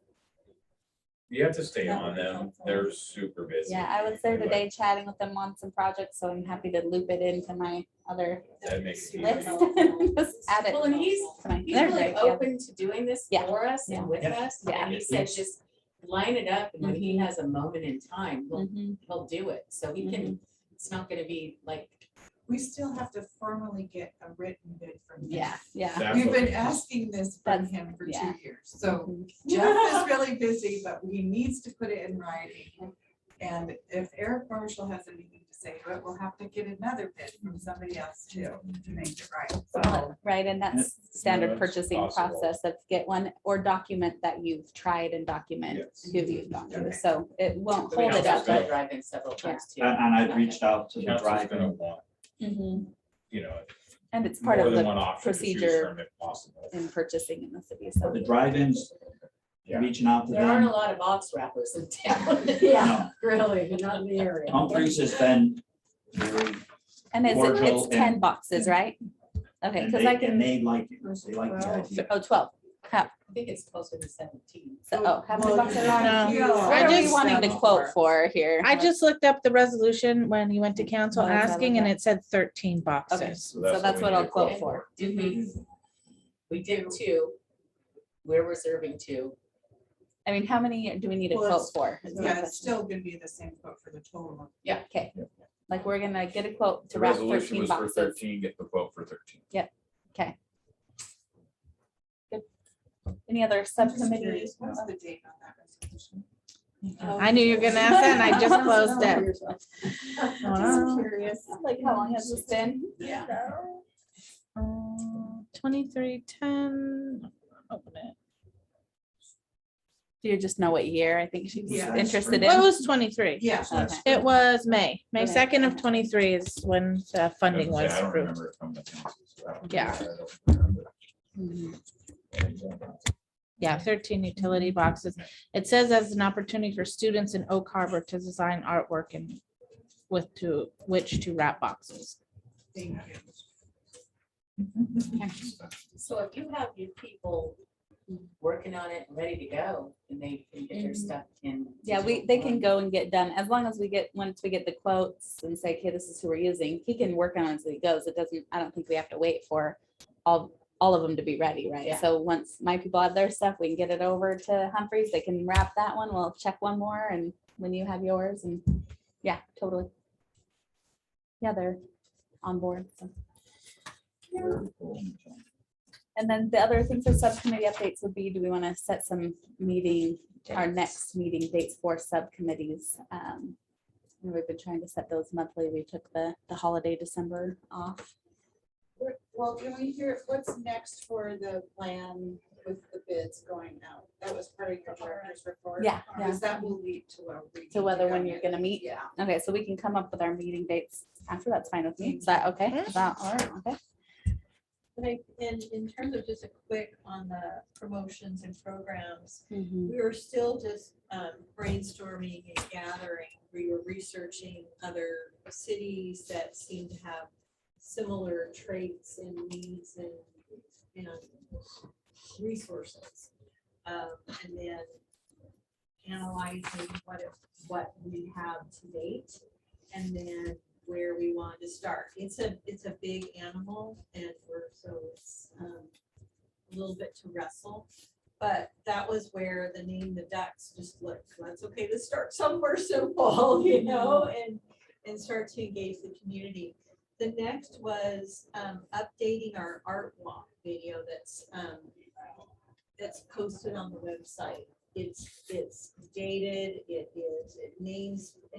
You have to stay on them. They're super busy.
Yeah, I was there today chatting with them on some projects, so I'm happy to loop it into my other
That makes it
list.
easy.
Just add it.
Well, and he's
to my-
He's
there
really
they go.
open to doing this
Yeah.
for us
Yeah.
and with
Yeah.
us.
Yeah.
And he said, just line it up and when he has a moment in time,
Mhm.
he'll do it. So he can, it's not gonna be like,
We still have to formally get a written bid from him.
Yeah, yeah.
That's
We've
what-
been asking this from
That's-
him for
yeah.
2 years, so
Mhm.
Jeff is really busy, but he needs to put it in writing. And if Eric Marshall has anything to say to it, we'll have to get another bid from somebody else too, to make it right. So
Right, and that's standard
that's
purchasing
possible.
process of get one or document that you've tried and document
Yes.
who you've gone to.
Okay.
So it won't
the
hold it
council's
up.
gonna
but-
drive in several times too.
And I reached out to the
Council's gonna
drive-in.
want,
Mhm.
you know,
And it's part
more
of
than
the
one option to choose
procedure
from if possible.
in purchasing in the city, so.
The drive-ins,
Yeah.
reaching out to
There aren't a
them.
lot of box wrappers in town.
No,
Really, but not in the area.
Humphreys has been very,
And is it,
cordial
it's 10
and-
boxes, right? Okay,
and
because I
they
can,
like it. They like the idea.
oh, 12.
I think it's closer to 17.
So, oh, how many
Well,
boxes?
yeah.
No.
What
I
are we
just-
wanting to quote for here?
I just looked up the resolution when you went to council
What does that
asking
look
and
like?
it said 13
Okay,
boxes.
so that's what
we
I'll
need to
quote
And
for.
Did we did 2. We're reserving 2.
I mean, how many do we need a
Well,
quote
it's-
for? is my
yeah, it's
question.
still gonna be the same quote for the total.
Okay, like we're gonna get a quote to
The
wrap
resolution
13
was for
boxes.
13, get the quote for 13.
Okay. Good. Any other
I'm just
subcommittee?
curious, what's the date on that resolution?
I knew you were gonna ask that and I just closed it.
Just
Wow.
curious, like how long has this been?
Yeah.
2310. Open it.
Do you just know what year? I think she's
Yeah.
interested
Well, it
in.
was 23.
Yeah.
Okay.
It was May
Okay.
2nd of 23 is when the funding was
I don't
approved.
remember it from the council. So I don't-
Yeah.
I don't remember.
Mhm.
Yeah, 13 utility boxes. It says as an opportunity for students in Oak Harbor to design artwork and which to wrap boxes.
Thank you.
So if you have your people working on it, and ready to go, and they can get their
Mhm.
stuff in.
Yeah, they can go and get done, as long as once we get the quotes and say, okay, this is who we're using, he can work on it as he goes. It doesn't, I don't think we have to wait for all of them to be ready, right?
Yeah.
So once my people have their stuff, we can get it over to Humphreys, they can wrap that one, we'll check one more, and when you have yours, and yeah, totally. Yeah, they're on board, so. And then the other thing for subcommittee updates would be, do we want to set some our next meeting dates for subcommittees? We've been trying to set those monthly. We took the holiday December off.
Well, can we hear what's next for the plan with the bids going out? That was part of your director's report.
Yeah,
Because that will lead to a.
To whether when you're gonna meet.
Yeah.
Okay, so we can come up with our meeting dates after. That's fine with me. Is that okay? Is that all right? Okay.
And in terms of just a quick on the promotions and programs,
Mhm.
we were still just brainstorming and gathering. We were researching other cities that seem to have similar traits and needs and resources. And then analyzing what we have to date and then where we want to start. It's a big animal and it's a little bit to wrestle. But that was where the name the ducks just looked, that's okay, let's start somewhere simple, and start to engage the community. The next was updating our art walk video that's posted on the website. It's dated, it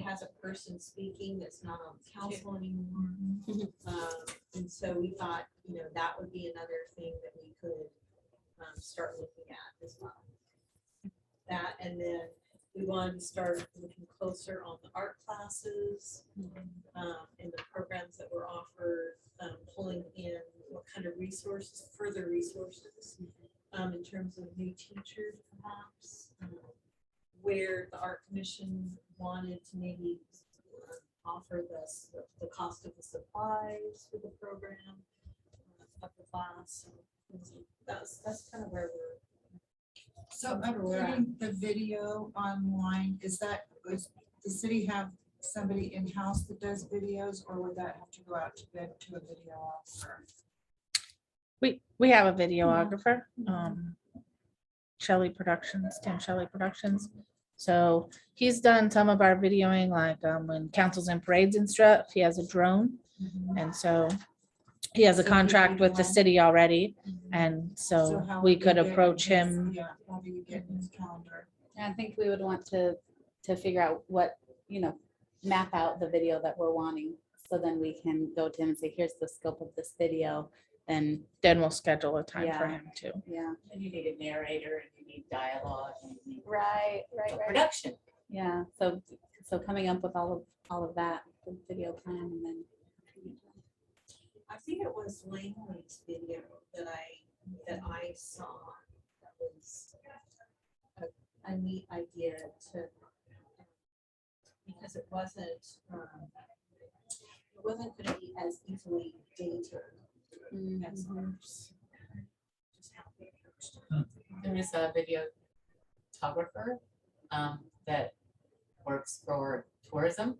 has a person speaking that's not on council anymore. And so we thought, that would be another thing that we could start looking at as well. That, and then we wanted to start looking closer on the art classes and the programs that were offered, pulling in what kind of resources, further resources in terms of new teachers perhaps, where the Art Commission wanted to maybe offer the cost of the supplies for the program of the class. That's kind of where we're.
So uploading the video online, does the city have somebody in-house that does videos, or would that have to go out to bid to a videographer?
We have a videographer, Shelley Productions, Tim Shelley Productions. So he's done some of our videoing, like when councils and parades and stuff, he has a drone. And so he has a contract with the city already. And so
how
we
would
could
get
approach
his-
him.
Yeah, how do you get his calendar?
I think we would want to figure out what, map out the video that we're wanting. So then we can go to him and say, here's the scope of this video. And
Then we'll schedule a time for
Yeah.
him too.
yeah.
And you need a narrator, and you need dialogue, and you need
Right.
production.
Yeah. So coming up with all of that, the video plan and then.
I think it was Langley's video that I saw. That was a neat idea because it wasn't going to be as easily dated as ours. Just how they approached it.
There is a videographer that works for tourism.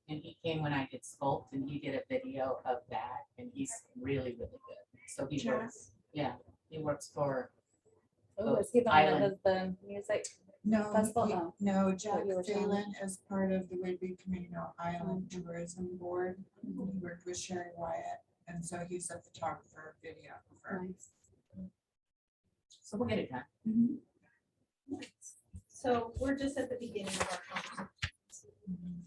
And he came when I did Sculpt, and he did a video of that, and he's really, really good. So he works, he works for
Oh, is he the one that
Island.
does the music?
No,
Festival?
he-
Oh.
no, Jack
you were telling me.
Phelan is part of the Whidbey Camino Island Tourism Board. He worked with Sherry Wyatt, and so he's a photographer, videographer.
Nice.
So we'll get it done.
So we're just at the beginning of our conversation.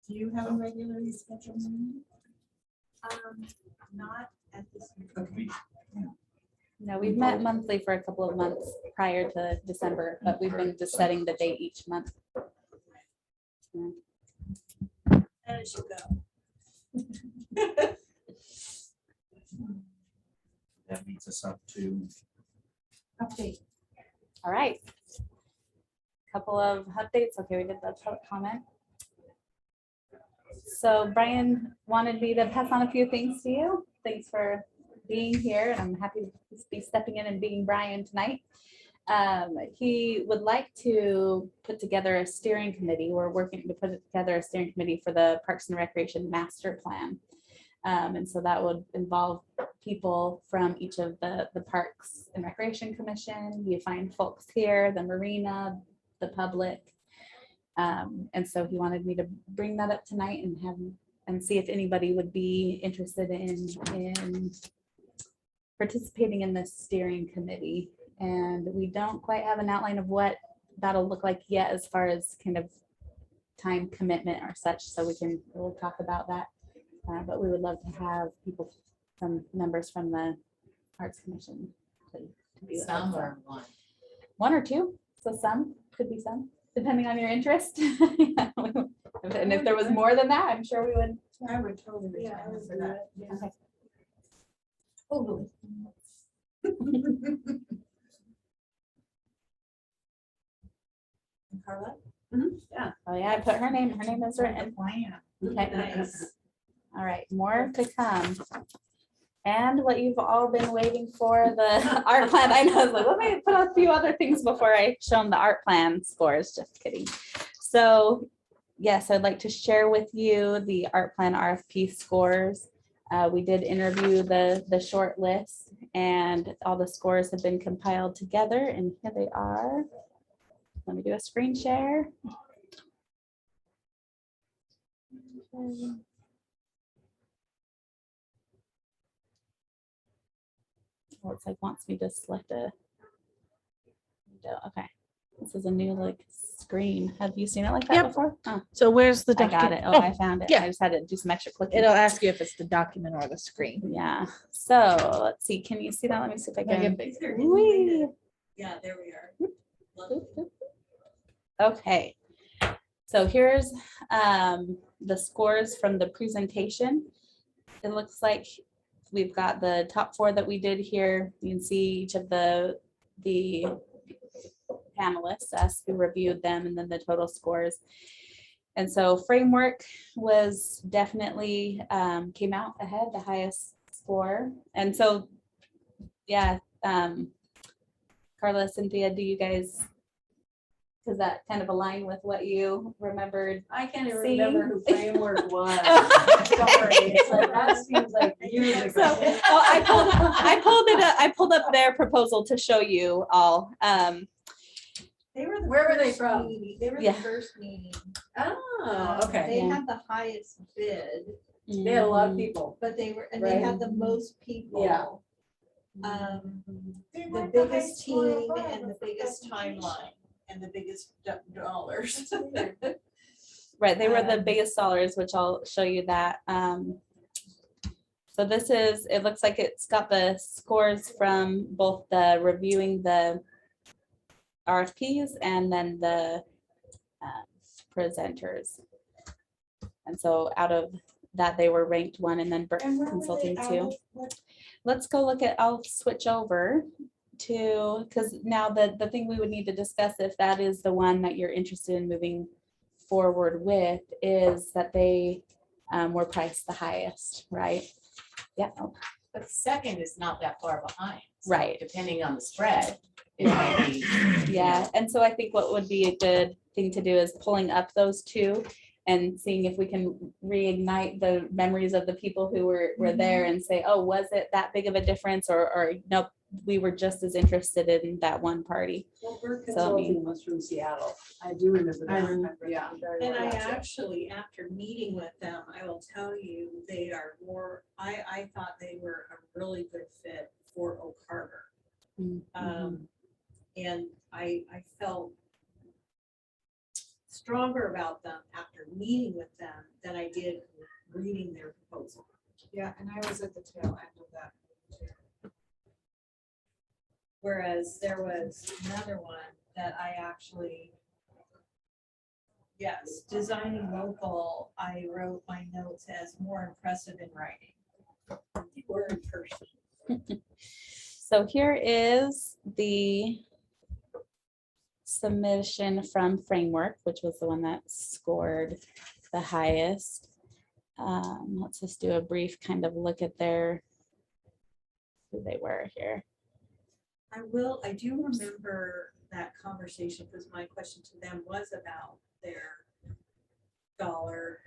Do you have a regularly scheduled meeting?
Not at this.
Okay.
No, we've met monthly for a couple of months prior to December, but we've been just setting the date each month.
As you go.
That leads us up to
Update.
All right. Couple of updates. Okay, we did the public comment. So Brian wanted me to pass on a few things to you. Thanks for being here, and I'm happy to be stepping in and being Brian tonight. He would like to put together a steering committee. We're working to put together a steering committee for the Parks and Recreation Master Plan. And so that would involve people from each of the Parks and Recreation Commission. You find folks here, the marina, the public. And so he wanted me to bring that up tonight and see if anybody would be interested in participating in this steering committee. And we don't quite have an outline of what that'll look like yet as far as kind of time commitment or such. So we'll talk about that. But we would love to have people, some members from the Arts Commission to be with us.
Some or one.
One or two. So some, could be some, depending on your interest. And if there was more than that, I'm sure we would.
I would totally be
Yeah, I
down
would
for
do
that.
that, yeah.
Okay.
Totally.
And Carla?
Oh, yeah, I put her name. Her name is written. Okay.
Nice.
All right, more to come. And what you've all been waiting for, the art plan. I know, I was like, let me put a few other things before I show them the art plan scores. Just kidding. So yes, I'd like to share with you the art plan RFP scores. We did interview the short list and all the scores have been compiled together and here they are. Let me do a screen share. Oh, it's like wants me to select a window. Okay, this is a new like screen. Have you seen it like that
Yep.
before? Oh,
So where's the
I got it.
document?
Oh, I found it.
yeah.
I just had to do some extra clicking.
It'll ask you if it's the document or the screen.
Yeah. So let's see. Can you see that? Let me see if I
Make
can.
it bigger.
Whee!
Yeah, there we are. Love it.
Okay. So here's the scores from the presentation. It looks like we've got the top 4 that we did here. You can see each of the panelists, us who reviewed them, and then the total scores. And so Framework was definitely came out ahead, the highest score. And so, yeah, Carla, Cynthia, do you guys, does that kind of align with what you remembered?
I can't even
seeing?
remember who Framework was. Sorry, it's like, that seems like years ago.
So, well, I pulled up their proposal to show you all.
They were the
Where were they
first
from?
meeting. They were
Yeah.
the first meeting.
Oh, okay.
They
Yeah.
had the highest bid,
They had a lot of people.
but they were, and they had the most people.
Yeah.
The biggest team and the biggest timeline and the biggest dollars.
Right, they were the biggest dollars, which I'll show you that. So this is, it looks like it's got the scores from both the reviewing the RFPs and then the presenters. And so out of that, they were ranked 1 and then Burke Consulting 2. Let's go look at, I'll switch over to, because now the thing we would need to discuss, if that is the one that you're interested in moving forward with, is that they were priced the highest, right? Yeah. Oh,
But the second is not that far behind. So
Right.
Depending on the spread, it might be.
yeah, and so I think what would be a good thing to do is pulling up those 2 and seeing if we can reignite the memories of the people who were there and say, oh, was it that big of a difference, or nope, we were just as interested in that one party.
Well, Burke
So, I mean-
Consulting was from Seattle. I do remember that.
I remember
Yeah. very
And
well.
I actually, after meeting with them, I will tell you, they are more, I thought they were a really good fit for Oak Harbor. And I felt stronger about them after meeting with them than I did reading their proposal.
Yeah, and I was at the tail end of that.
Whereas there was another one that I actually, yes, designing local, I wrote my notes as more impressive in writing. You were in person.
So here is the submission from Framework, which was the one that scored the highest. Let's just do a brief kind of look at their, who they were here.
I do remember that conversation because my question to them was about their dollar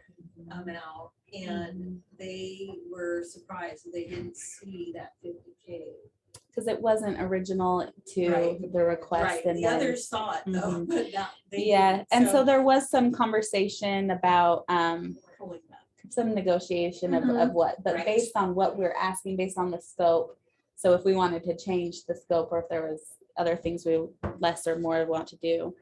amount, and they were surprised that they didn't see that 50K.
Because it wasn't original to
Right.
the request.
Right,
and
the
then-
others saw it though,
Mhm.
but not. they
Yeah,
didn't,
and so there was some conversation about
pulling that.
some negotiation of what, but
Right.
based on what we're asking, based on the scope. So if we wanted to change the scope, or if there was other things we less or more want to do.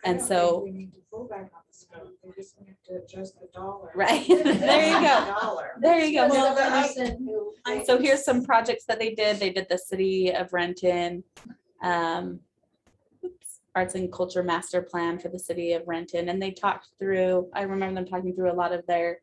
And so,
We need to pull back on the scope. We just need to adjust the dollar.
right, there you go.
Dollar.
There you go.
Well,
So so here's some projects that they did. They did the city of Renton. Oops, arts and culture master plan for the city of Renton. And they talked through, I remember them talking through a lot of their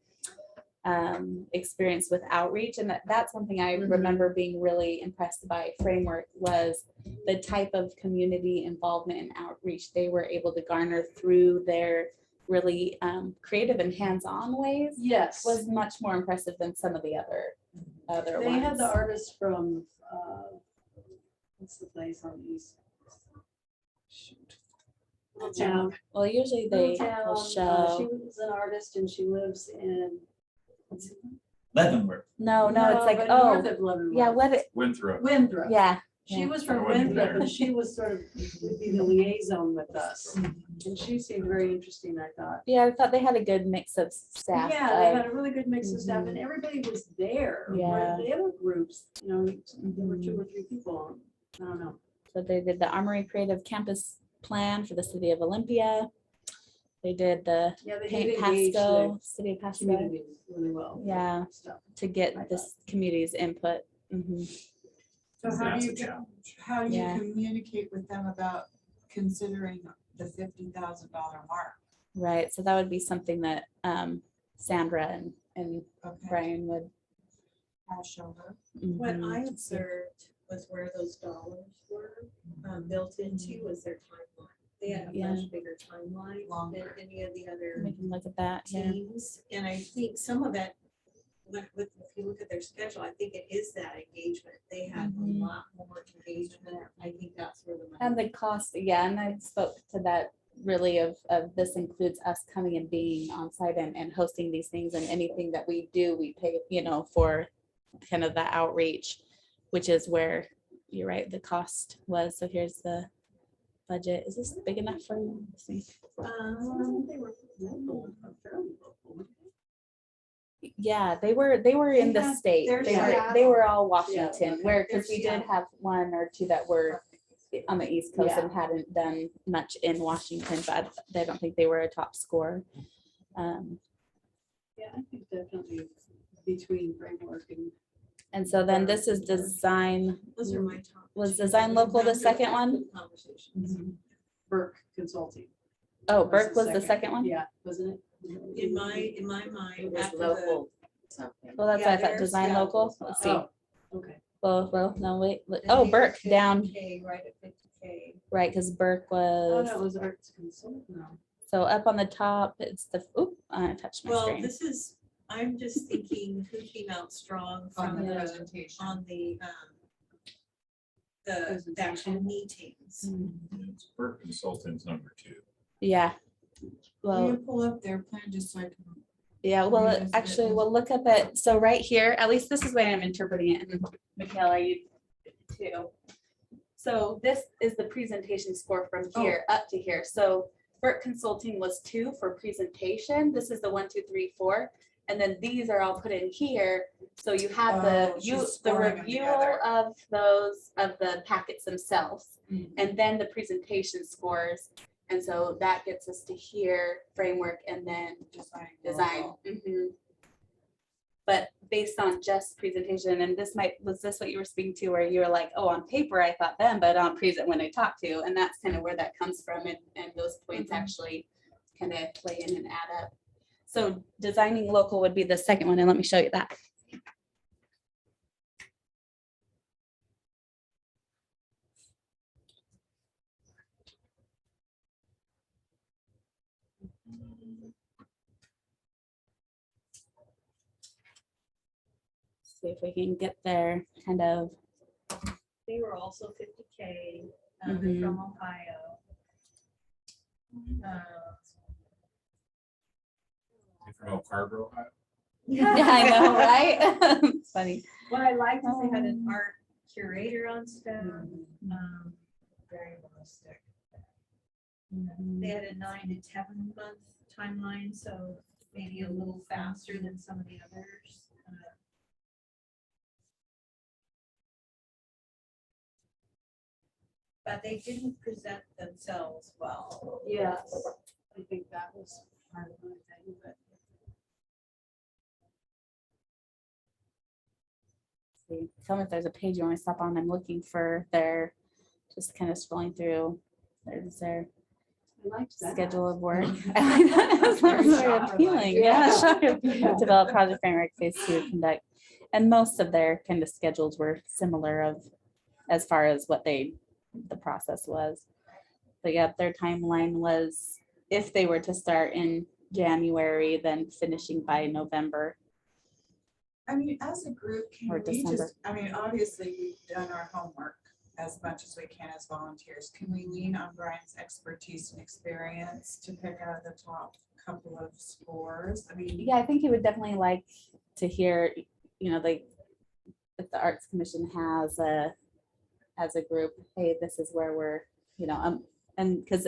experience with outreach. And that's something I remember being really impressed by Framework was the type of community involvement and outreach they were able to garner through their really creative and hands-on ways.
Yes.
Was much more impressive than some of the other
They
ones.
had the artist from, what's the place on the east? Shoot. Little town.
Well, usually
Little
they
town,
will
She
show.
was an artist and she lives in.
Leavenworth.
No, it's like,
but
oh,
north of Leavenworth.
yeah,
Winthrop.
Winthrop.
yeah.
She
yeah.
was from
I wasn't
Winthrop
there.
and she was sort of, would be the liaison with us. And she seemed very interesting, I thought.
Yeah, I thought they had a good mix of staff.
Yeah, they
of-
had a really good mix of staff and everybody was there. Where
Yeah.
The other groups, you know, there were 2 or 3 people. I don't know.
So they did the Armory Creative Campus Plan for the city of Olympia. They did the
Yeah, they
Paint
did engage
Pasco,
the
city of Pasco,
community really well. with
Yeah.
stuff.
to get this community's input. Mhm.
So how
That's
do
a
you,
challenge.
how do you
Yeah.
communicate with them about considering the $50,000 mark?
Right, so that would be something that Sandra and
Okay.
Brian would.
Pass over.
What
mhm.
I observed was where those dollars were built into was their timeline. They had a
Yeah.
much bigger timeline than
Longer.
any of the other
We can look at that here.
teams. And I think some of it, if you look at their schedule, I think it is that engagement. They had
Mhm.
a lot more engagement. I think that's where the money.
And the cost, yeah, and I spoke to that really of this includes us coming and being on site and hosting these things, and anything that we do, we pay, for kind of the outreach, which is where, you're right, the cost was. So here's the budget. Is this big enough for you? Let's see.
They were local, fairly local.
Yeah, they were in the
had
state.
their
They were all Washington,
okay.
where, because
Their
we did
Seattle.
have 1 or 2 that were on the East Coast
Yeah.
and hadn't done much in Washington, but I don't think they were a top score.
Yeah, I think definitely between Framework and.
And so then this is design,
Those are my top.
was
two.
Design Local the
Those are
second
good
one?
Conversations.
Burke Consulting.
Oh,
was
Burke was the second one?
Yeah, wasn't it?
In my mind,
It was
after the.
local something.
Well, that's
Yeah,
what I thought,
theirs,
Design
yeah.
Local. Let's see.
Oh, okay.
Well, no, wait.
and
Oh,
they
Burke
were
down,
50K, right at 50K.
right, because Burke
Oh,
was,
no, it was Burke's Consulting, no.
so up on the top, it's the, oop, I touched my
Well,
screen.
this is, I'm just thinking who came out strong
On
from
the
the,
presentation.
on the actual
Presentation.
meetings.
It's Burke Consultants number 2.
Yeah.
Will you
Well,
pull up their plan just so I can?
yeah, well,
Revisit
actually,
this.
we'll look up at, so right here, at least this is the way I'm interpreting it, and Michaela, you too. So this is the presentation score from here up to here. So Burke Consulting was 2 for presentation. This is the 1, 2, 3, 4. And then these are all put in here. So you have
Oh, she's
the
scoring them
review
together.
of those, of the packets themselves,
Mhm.
and then the presentation scores. And so that gets us to here, Framework, and then design. Mhm. But based on just presentation, and was this what you were speaking to, where you were like, oh, on paper, I thought them, but on present when I talk to, and that's kind of where that comes from, and those points actually kind of play in and add up. So designing local would be the second one, and let me show you that. See if we can get there, kind of.
They were also 50K,
Mhm.
they're from Ohio.
They're from Oak Harbor, Ohio.
Yeah, I know, right? It's funny.
What I liked is they had an art curator on staff, very realistic. They had a 9 to 10 month timeline, so maybe a little faster than some of the others. But they didn't present themselves well.
Yes, I think that was part of my thing, but.
See, tell me if there's a page you want to stop on. I'm looking for their, just kind of scrolling through. There's their
I liked that.
schedule of work. I like that. That sounds very appealing. Yeah. Sure. Develop project framework phase 2 conduct. And most of their kind of schedules were similar as far as what the process was. But yeah, their timeline was if they were to start in January, then finishing by November.
I mean, as a group,
Or
can we
December.
just, I mean, obviously, we've done our homework as much as we can as volunteers. Can we lean on Brian's expertise and experience to pick out the top couple of scores? I mean,
Yeah, I think he would definitely like to hear, like if the Arts Commission has as a group, hey, this is where we're, and because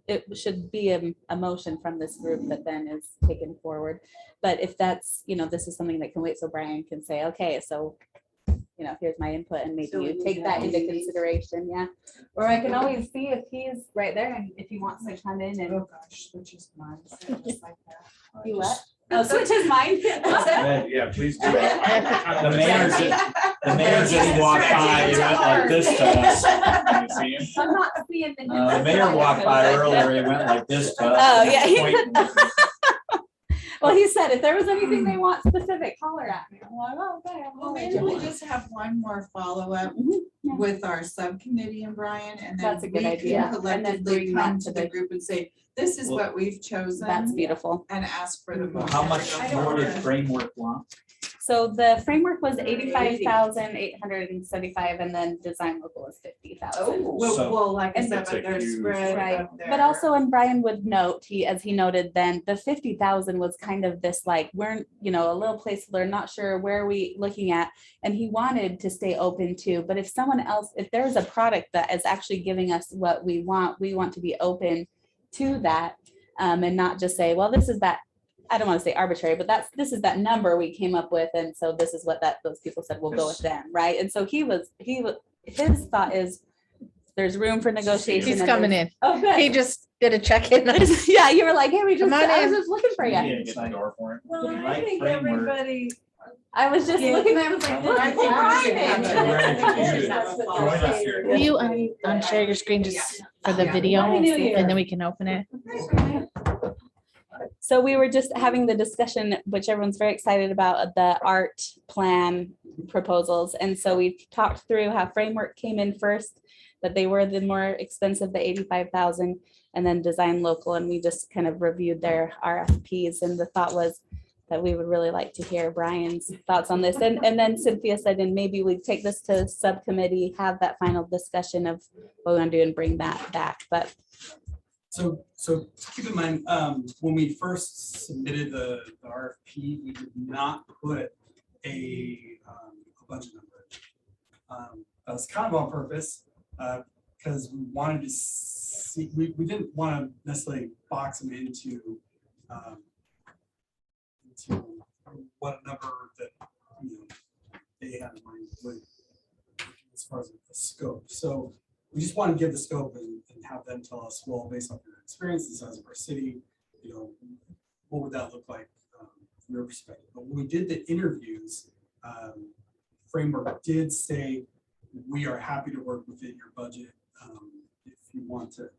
it should be a motion from this group that then is taken forward. But if that's, this is something that can wait, so Brian can say, okay, so, here's my input and maybe
So we
you
need
take
to
that
have
into
meetings.
consideration, yeah. Or I can always see if he's right there and if he wants to come in and
oh gosh, which is mine. Just like that.
you what? Oh, switch his mind.
Yeah, please do.
The mayor just walked by, he went like this to us.
Can you see him?
I'm not seeing the.
The mayor walked by earlier, he went like this to us.
Oh, yeah, he
Pointing.
Well, he said if there was anything they want specific, holler at me. I'm like, oh, okay. I'll
Well,
holler at
maybe we
you.
just have one more follow-up
Yeah.
with our subcommittee and Brian, and then
That's a good
we
idea.
can
And then
collectively
bring that
come
to
to the
the-
group and say, this is
Well,
what we've chosen.
That's beautiful.
And ask for the.
How much
I don't
more did
wanna-
framework want?
So the framework was 85,875 and then design local was 50,000.
So-
Well, like I
And
said,
that's
but
a
they're
huge-
spread
Right.
up there.
But also, and Brian would note, as he noted, then the 50,000 was kind of this like, we're, a little placeholder, not sure where are we looking at. And he wanted to stay open to, but if someone else, if there's a product that is actually giving us what we want to be open to that. And not just say, well, this is that, I don't want to say arbitrary, but this is that number we came up with. And so this is what those people said, we'll go with them, right? And so his thought is, there's room for negotiation.
He's
and
coming
there's-
in.
Oh, good.
He just did a check-in.
Yeah, you were like, hey, I
Come on
was
in.
just looking for
Yeah,
you.
get the door for him.
Well,
We
I
like
think
framework.
everybody.
I was just
Yeah.
looking at it, I was like, look,
I think we should have
it's
that.
We're
Brian.
ready to do it. Join us here.
Will you unshare your screen just for the
Yeah.
video
Happy New Year.
and then we can open it?
So we were just having the discussion, which everyone's very excited about, the art plan proposals. And so we talked through how framework came in first, that they were the more expensive, the 85,000, and then design local. And we just kind of reviewed their RFPs. And the thought was that we would really like to hear Brian's thoughts on this. And then Cynthia said, and maybe we take this to subcommittee, have that final discussion of what we want to do and bring that back. But
So keep in mind, when we first submitted the RFP, we did not put a budget number. That was kind of on purpose, because we wanted to see, we didn't want to necessarily box them into what number that, they had in mind with, as far as the scope. So we just want to give the scope and have them tell us, well, based on their experience, the size of our city, what would that look like from your perspective? But when we did the interviews, framework did say, we are happy to work within your budget. If you want to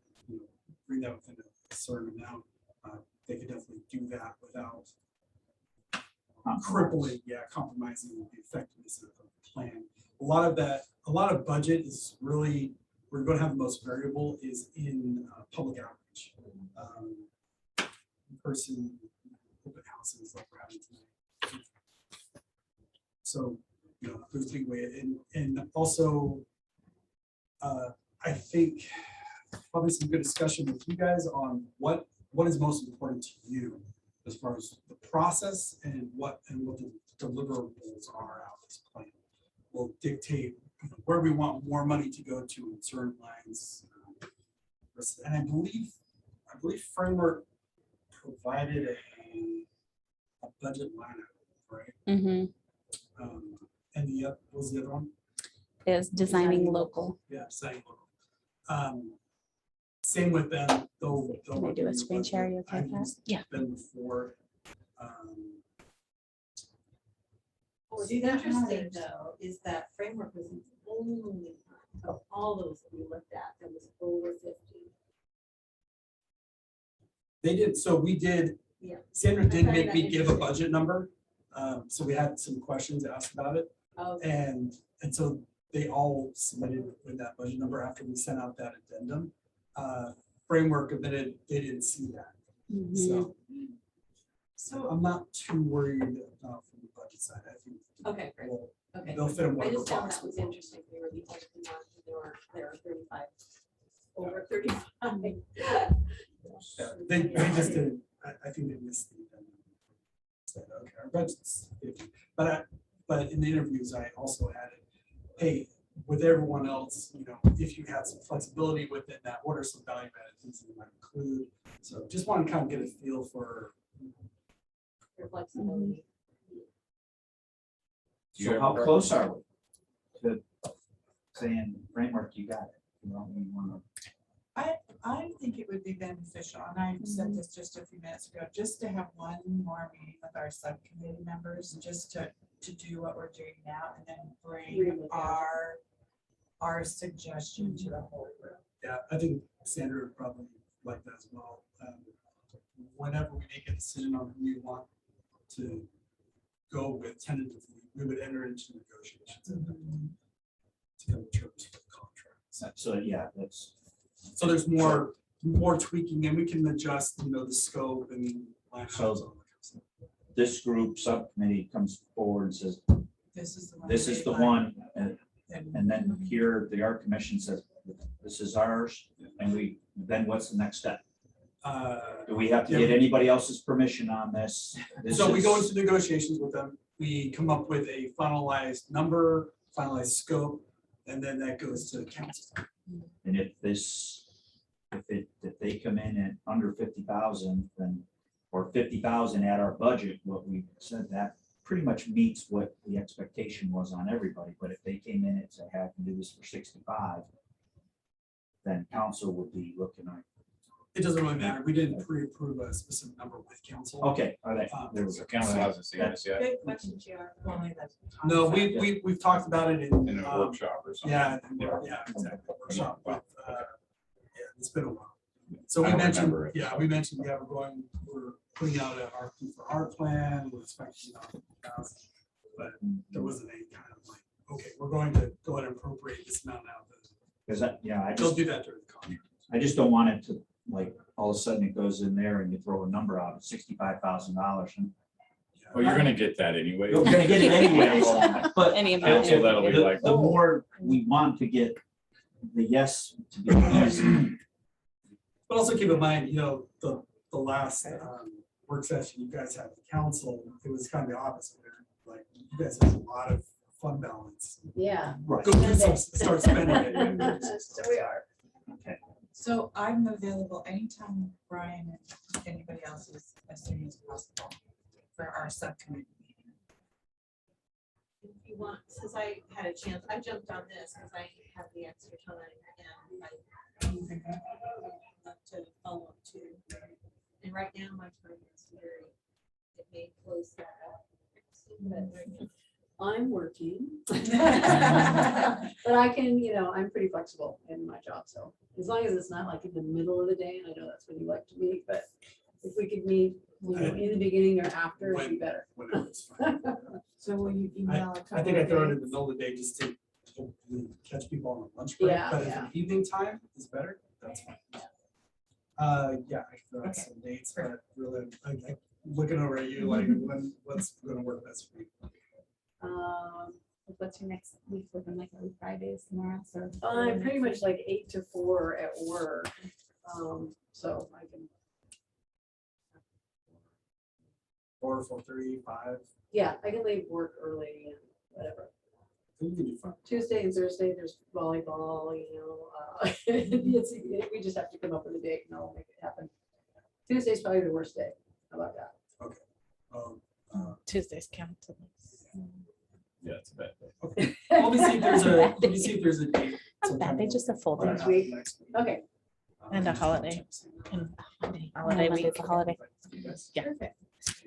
bring that within a certain amount, they could definitely do that without crippling, compromising the effectiveness of the plan. A lot of budget is really, we're going to have the most variable is in public outreach. In-person open houses like we're having tonight. So, there's a big way. And also, I think probably some good discussion with you guys on what is most important to you as far as the process and what the deliverables are out of this plan will dictate where we want more money to go to in certain lines. And I believe framework provided a budget line item, right? And what was the other one?
is designing local.
Yeah, designing local. Same with them, they'll.
Can I do a screen share? Are you okay with that?
Yeah.
Been before.
What's interesting though, is that framework was the only one
of all those that we looked at, that was over 50.
They did, so we did,
Yeah.
Sandra
I
did
find
make
that
me give a
interesting.
budget number. So we had some questions asked about it.
Okay.
And so they all submitted with that budget number after we sent out that addendum. Framework admitted they didn't see that.
Mm-hmm.
So I'm not too worried about from the budget side. I think.
Okay, great.
we'll-
Okay.
They'll fit in
I
whatever
just found
box.
that was interesting. They were the only ones, there are 35, over 35.
Yeah, they just did, I think they missed the addendum. Said, okay, our budget's 50. But in the interviews, I also added, hey, with everyone else, if you had some flexibility within that, what are some value added things that you might include? So just want to kind of get a feel for.
Your flexibility.
So how close are we to saying framework, you got it? You know, we wanna-
I think it would be beneficial, and I said this just a few minutes ago, just to have one more meeting with our subcommittee members, just to do what we're doing now, and then bring
Really?
our suggestion to the whole group.
Yeah, I think Sandra would probably like that as well. Whenever we make a decision on who we want to go with tentatively, we would enter into negotiations at that point to come to terms with the contract.
So, yeah, that's,
So there's more tweaking, and we can adjust, the scope and line items. all that kind of stuff.
this group subcommittee comes forward and says,
This is the one.
this is
they
the
like.
one, and then here, the art commission says, this is ours, and then what's the next step? Do we have to get anybody else's permission on this?
So we go into negotiations with them, we come up with a finalized number, finalized scope, and then that goes to the council.
And if they come in at under 50,000, then, or 50,000 at our budget, what we said, that pretty much meets what the expectation was on everybody. But if they came in and said, "Hey, I can do this for 65," then council would be looking at.
It doesn't really matter, we didn't pre-approve a specific number with council.
Okay, all right.
There
The council hasn't seen this yet
Good question, JR.
No, we've talked about it
in a workshop or something.
Yeah, exactly. Workshop with, it's been a while. So
I
we
don't
mentioned,
remember it.
we're putting out an RFP for our plan, we're expecting, but there wasn't any kind of like, okay, we're going to go ahead and appropriate this amount now.
Because I
They'll
just,
do that during the contract.
I just don't want it to, like, all of a sudden it goes in there and you throw a number out of $65,000. And
Well, you're gonna get that anyway.
We're gonna get it anyways, but
Any amount.
Council, that'll be
the
like,
the more we want to get the yes to be easy.
But also keep in mind, the last work session you guys had with council, it was kind of the opposite. Like, you guys have a lot of fund balance.
Yeah.
Right.
Go do some, start spending it.
So we are.
Okay.
So I'm available anytime, Brian, and anybody else is as soon as possible for our subcommittee meeting.
If you want, since I had a chance, I jumped on this because I have the extra time and I to follow up too. And right now my time is very, it may close that up. But
I'm working. But I can, I'm pretty flexible in my job, so as long as it's not like in the middle of the day, and I know that's when you like to meet, but if we could meet, in the beginning or after, it'd be better.
Whenever it's fine.
So will you email a couple
I think I
of
throw it in
dates?
the middle of the day just to hopefully catch people on a lunch break,
Yeah,
but if
yeah.
an evening time is better, that's fine. Yeah, I can throw out some dates, but really, I looking over at you like, what's gonna work best for you?
What's your next week looking like? Are we Fridays tomorrow? So
I'm pretty much like 8 to 4 at work, so I can,
4, 4:30, 5.
yeah, I can leave work early and whatever.
You can do fun.
Tuesday and Thursday, there's volleyball, we just have to come up with a date and I'll make it happen. Tuesday's probably the worst day. How about that?
Tuesdays count.
yeah, it's a bad day.
Okay. Let me see if there's a date.
Not bad. They just a full day.
Next week. Okay.
And a holiday. And holiday
Monday's
week.
a holiday.
Yeah.
Perfect.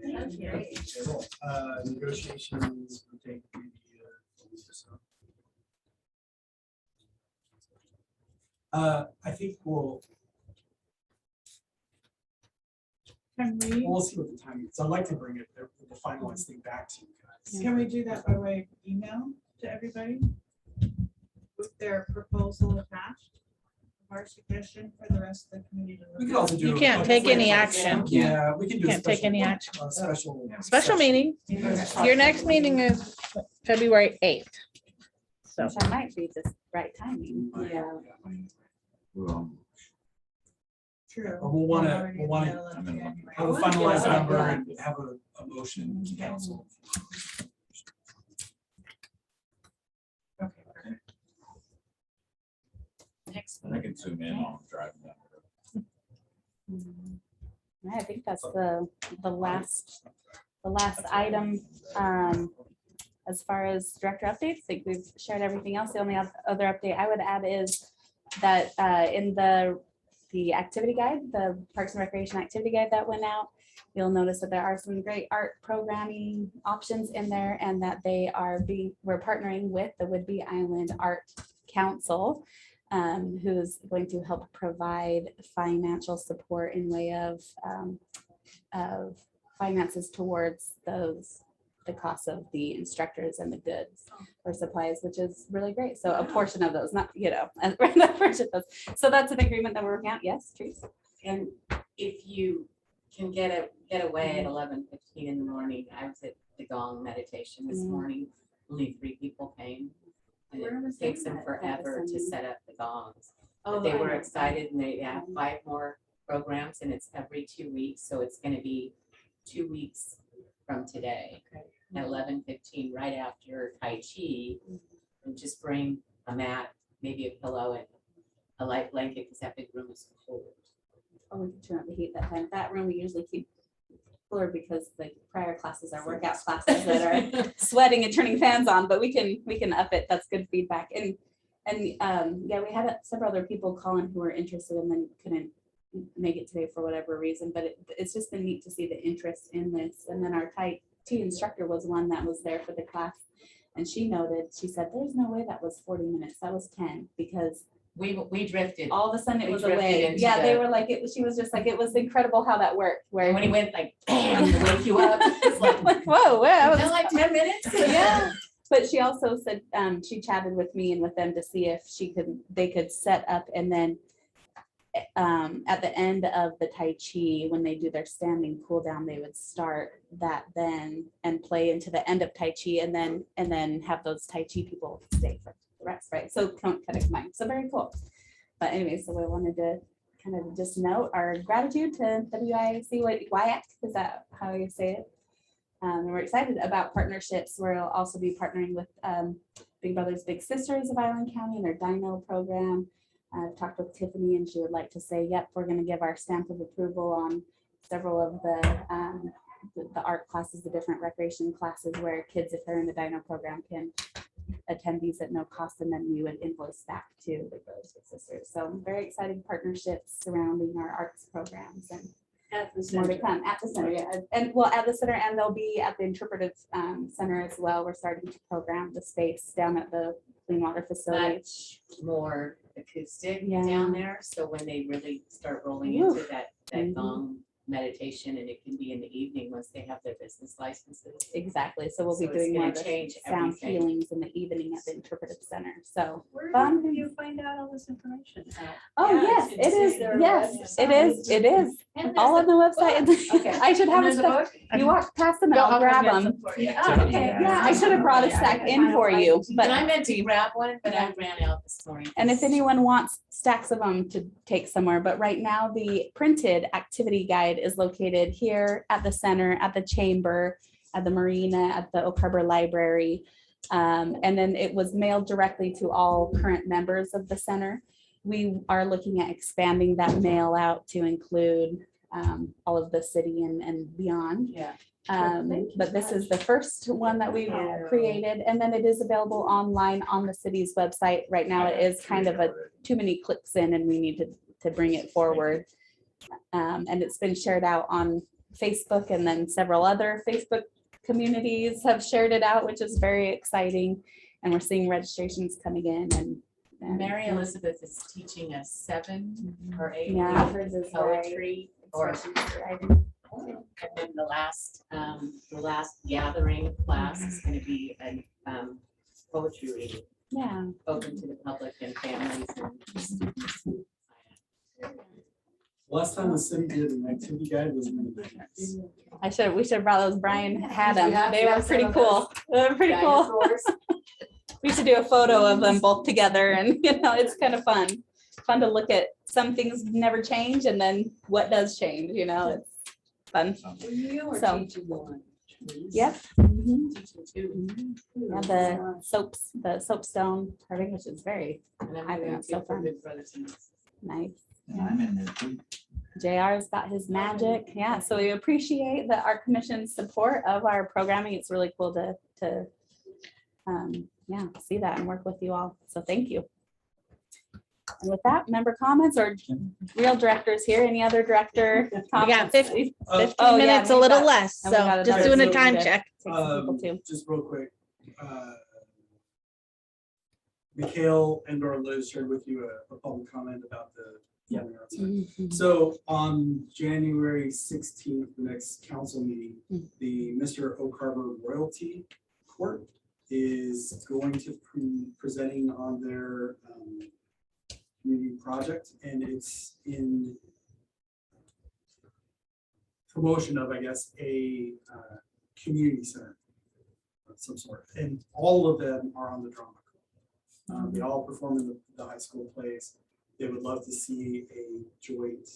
That's great.
Negotiations will take maybe a week or so. I think we'll
Can
see what the timing is. I'd like to bring the finalized thing back to you guys.
we do that by way of email to everybody? With their proposal attached? Our suggestion for the rest of the community.
We could also do.
You can't take any action.
Yeah, we can do. a
Can't take
special-
any action.
a Special.
Special meeting. Your next meeting is February 8th. So
Which I might be the right timing.
Yeah. True.
But we'll want to, have a finalized
Yeah.
number and have a motion to council.
Next.
I can zoom in on driving down. the road.
Yeah, I think that's the last item. As far as director updates, I think we've shared everything else. The only other update I would add is that in the activity guide, the Parks and Recreation activity guide that went out, you'll notice that there are some great art programming options in there, and that we're partnering with the Whidbey Island Art Council, who's going to help provide financial support in way of finances towards the cost of the instructors and the goods or supplies, which is really great. So a portion of those, not, a portion of those. So that's an agreement that we're working out. Yes, Teresa?
And if you can get away at 11:15 in the morning, I was at the Gong meditation this morning, only 3 people came. And
Where was
it takes
that?
them forever to set up the gongs.
Oh,
But they
I
were
know.
excited and they have 5 more programs and it's every 2 weeks. So it's gonna be 2 weeks from today. At 11:15, right after Tai Chi, and just bring a mat, maybe a pillow and a light blanket because that big room is cold.
Oh, we can turn up the heat that time. That room we usually keep cooler because the prior classes are workout classes that are sweating and turning fans on, but we can up it. That's good feedback. And yeah, we had several other people call in who were interested and then couldn't make it today for whatever reason, but it's just been neat to see the interest in this. And then our Tai Chi instructor was one that was there for the class, and she said, there's no way that was 40 minutes. That was 10 because
we drifted.
All of a sudden it
We
was
drifted
away.
into
Yeah, they
the-
were like, she was just like, it was incredible how that worked. Where
When he went like, bam, to wake you up. It's like,
like, whoa, yeah,
felt like 10 minutes.
yeah. But she also said she chatted with me and with them to see if they could set up, and then at the end of the Tai Chi, when they do their standing cool down, they would start that then and play into the end of Tai Chi, and then have those Tai Chi people stay for the rest, right? So kind of combined. So very cool. But anyway, so we wanted to kind of just note our gratitude to WIC, is that how you say it? And we're excited about partnerships. We'll also be partnering with Big Brothers Big Sisters of Island County and their Dino program. I've talked with Tiffany and she would like to say, yep, we're going to give our stamp of approval on several of the art classes, the different recreation classes where kids, if they're in the Dino program, can attend these at no cost, and then we would invoice back to Big Brothers Big Sisters. So very exciting partnerships surrounding our arts programs, and
At the
more to
center.
come at the center. Yeah. And well, at the center, and they'll be at the interpretive center as well. We're starting to program the space down at the clean water facility.
Much more acoustic
Yeah.
down there. So when they really start rolling
Oof.
into that
Mhm.
gong meditation, and it can be in the evening once they have their business licenses.
Exactly. So we'll be
So it's
doing more
gonna
of the
change
sound
everything.
healings in the evening at the interpretive center. So
Where
fun.
do you find out all this information?
Oh,
Yeah,
yes,
it's-
it is.
their
Yes, it
website.
is. It is.
And
All on
there's
the website.
Okay.
I should have
And
a
there's a
stuff.
book?
You walk past them and
No,
I'll
I'll go
grab
get
them.
some for you.
Oh, okay.
Yeah, I should have brought a stack in for you,
And
but
I meant to grab one, but I ran out this morning.
and if anyone wants stacks of them to take somewhere, but right now the printed activity guide is located here at the center, at the chamber, at the marina, at the Oak Harbor Library. And then it was mailed directly to all current members of the center. We are looking at expanding that mail out to include all of the city and beyond.
Yeah.
But this is the first one that we've created, and then it is available online on the city's website. Right now, it is kind of too many clicks in, and we need to bring it forward. And it's been shared out on Facebook, and then several other Facebook communities have shared it out, which is very exciting. And we're seeing registrations coming in, and And-
Mary Elizabeth is teaching us 7 or 8
Yeah,
weeks
hers
of
is
poetry, or
writing.
and then the last gathering class is going to be a poetry reading
Yeah.
open to the public and families and students.
Last time the city did an activity guide was in the 90s.
We should have brought those. Brian had
We
them.
have-
They
we
were
have
pretty
some of
cool. They were pretty cool.
Dinosaurs.
We should do a photo of them both together and, it's kind of fun. Fun to look at some things never change and then what does change, it's fun.
You are
So-
teaching one.
Yep.
Teaching too.
Yeah, the soapstone carving, which is very
And I'm
I
moving
think
out
it's so
here for
fun.
Good Brothers and
nice.
And I'm in there too.
JR's got his magic. Yeah, so we appreciate that our commission's support of our programming. It's really cool to see that and work with you all. So thank you. And with that, member comments or real directors here? Any other director?
We got
comments?
15
Oh, yeah,
minutes, a
we've
little
got-
less.
and we got
So just
another
doing a
meeting
time
to
check.
take some people too.
Just real quick. Mikhail and/or Liz shared with you a public comment about the.
Yeah.
So on January 16th, the next council meeting, the Mr. Oak Harbor Royalty Court is going to be presenting on their community project, and it's in promotion of, I guess, a community center of some sort, and all of them are on the drama club. They all perform in the high school plays. They would love to see a joint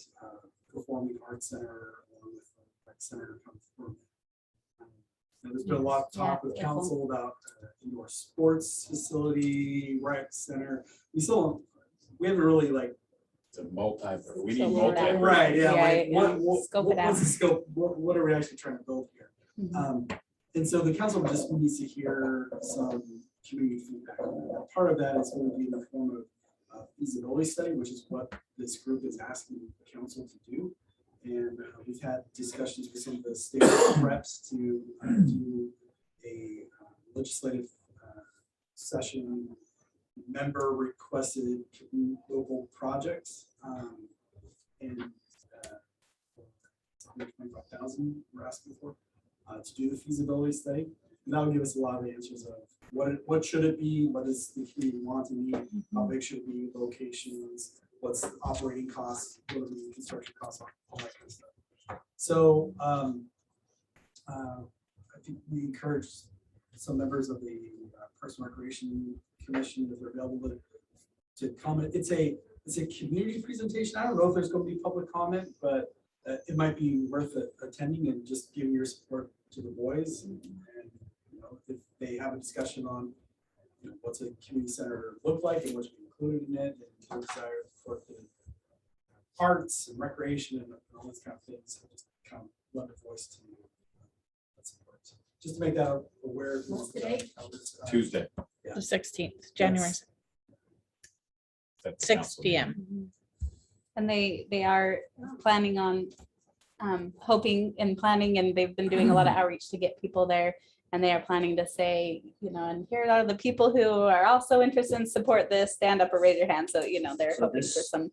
performing arts center along with the rec center come forward. And there's been a lot of talk with council about indoor sports facility, rec center. We haven't really like.
It's a we need
So
multi.
Right, yeah, like
Yeah, scope it
what's
out.
the scope? What are we actually trying to build here? And so the council just needs to hear some community feedback. Part of that is going to be in the form of feasibility study, which is what this group is asking the council to do. And we've had discussions with some of the state reps to do a legislative session, member requested local projects. And 125,000 we're asking for to do the feasibility study. And that'll give us a lot of answers of what should it be, what does the community want to need, how big should it be, locations, what's the operating costs, what are the construction costs, all that kind of stuff. So I think we encourage some members of the Parks and Recreation Commission, if they're available, to comment. It's a community presentation. I don't know if there's going to be public comment, but it might be worth attending and just giving your support to the boys. And if they have a discussion on what's a community center look like and what's included in it, and their desire for the arts and recreation and all those kind of things, just kind of lend a voice to that support. So just to make that aware.
What's the date?
Tuesday.
The 16th, January
That's
6
council.
PM.
And they are planning on hoping and planning, and they've been doing a lot of outreach to get people there. And they are planning to say, and here are the people who are also interested in support this, stand up or raise your hand. So, they're
So
hoping
this-
for some.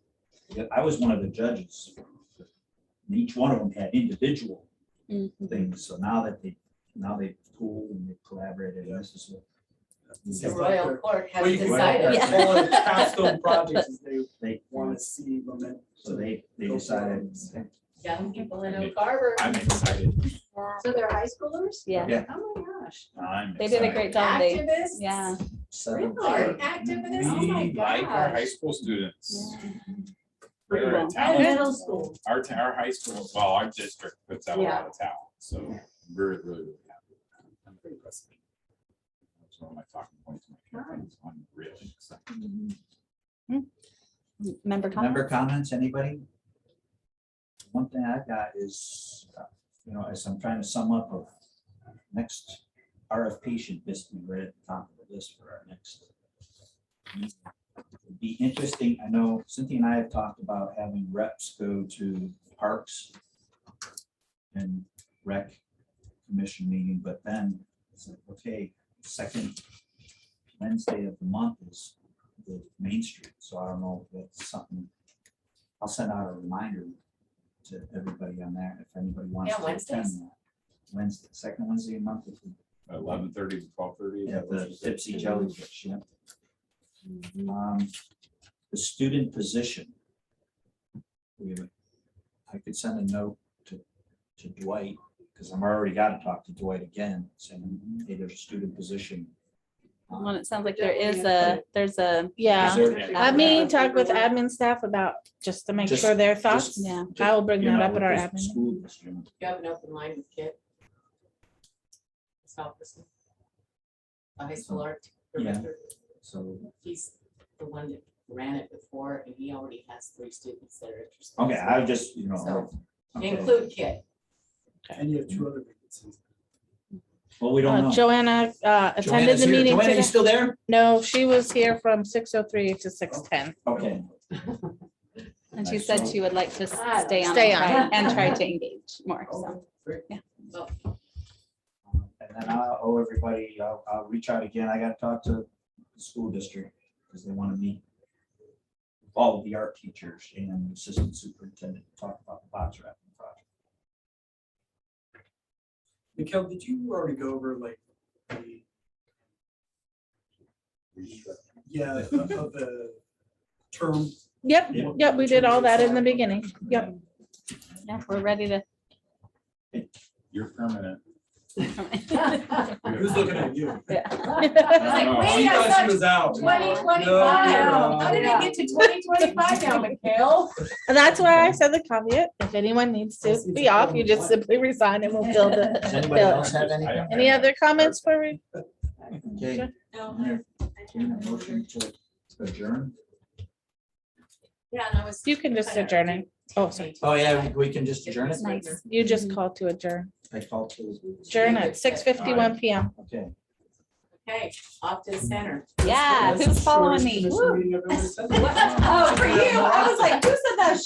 I was one of the judges. And each one of them had individual
Mhm.
things. So now they've pooled and they've collaborated. And this is what.
The royal court has
Well, you can
decided.
call it capstone projects as they
They
want to see momentum.
So they decided.
Young people in Oak Harbor.
I'm excited.
So they're high schoolers?
Yeah,
Yeah.
Oh my gosh.
I'm
they did a
excited.
great job. They,
Activists?
yeah.
Seven.
Art activists? Oh my
We like our high
gosh.
school students.
Pretty
They're
cool.
talented.
Middle school.
Our high school, well, our district puts out a lot of talent, so we're really happy. I'm pretty impressed. That's one of my talking points. In my campaign, so I'm really excited.
Member comments?
Member comments, anybody? One thing I've got is, as I'm trying to sum up of next RFP should just be right at the top of the list for our next. It'd be interesting. I know Cynthia and I have talked about having reps go to parks and rec commission meeting, but then it's like, okay, second Wednesday of the month is the Main Street, so I don't know if that's something. I'll send out a reminder to everybody on that, if anybody wants
Yeah,
to attend
Wednesdays.
that. Wednesday, second Wednesday a month.
11:30 to 12:30.
Yeah, the Tipsy Jellyfish, yeah. The student position. I could send a note to Dwight, because I'm already got to talk to Dwight again, saying, hey, there's a student position.
Well, it sounds like there's a.
Yeah,
Is there-
I mean, talk with admin staff about, just to make
Just-
sure their thoughts.
just-
Yeah.
I will bring
you
that
know,
up at our
with the
admin.
school district.
You have an open line with Kit. South Bristol. The high school art director.
So,
He's the one that ran it before, and he already has 3 students that are interested.
okay, I just,
So,
okay.
include Kit.
And you have 2 other vacancies.
Well, we don't know.
Joanna attended
Joanna's
the
here.
meeting
Joanna, you
today.
still there?
No, she was here from 6:03 to 6:10.
Okay.
And she said she would like to stay on
Stay
and
on.
try- and try to engage more, so.
So,
And then I'll owe everybody, I'll reach out again. I gotta talk to the school district because they want to meet all of the art teachers and assistant superintendent to talk about the box wrapping project.
Mikhail, did you already go over like the, yeah, of the term?
Yep, we did all that in the beginning. Yep.
Yeah, we're ready to.
You're permanent.
Who's looking at you?
Wait,
She
I
thought
thought
she was out.
2025.
No.
How did it get to 2025 now, Mikhail?
And that's why I said the caveat, if anyone needs to be off, you just simply resign and we'll fill the.
Does anybody else have anything?
Any other comments for me?
Okay. Motion to adjourn?
Yeah, and I was.
You can just adjourn it. Oh, sorry.
Oh, yeah, we can just adjourn it?
Nice.
You just called to adjourn.
I called to.
Adjourn at 6:51 PM.
Okay.
Okay, off to the center.
Yeah, who's following me?
Commission meeting I've ever said.
Oh, for you, I was like, who said that?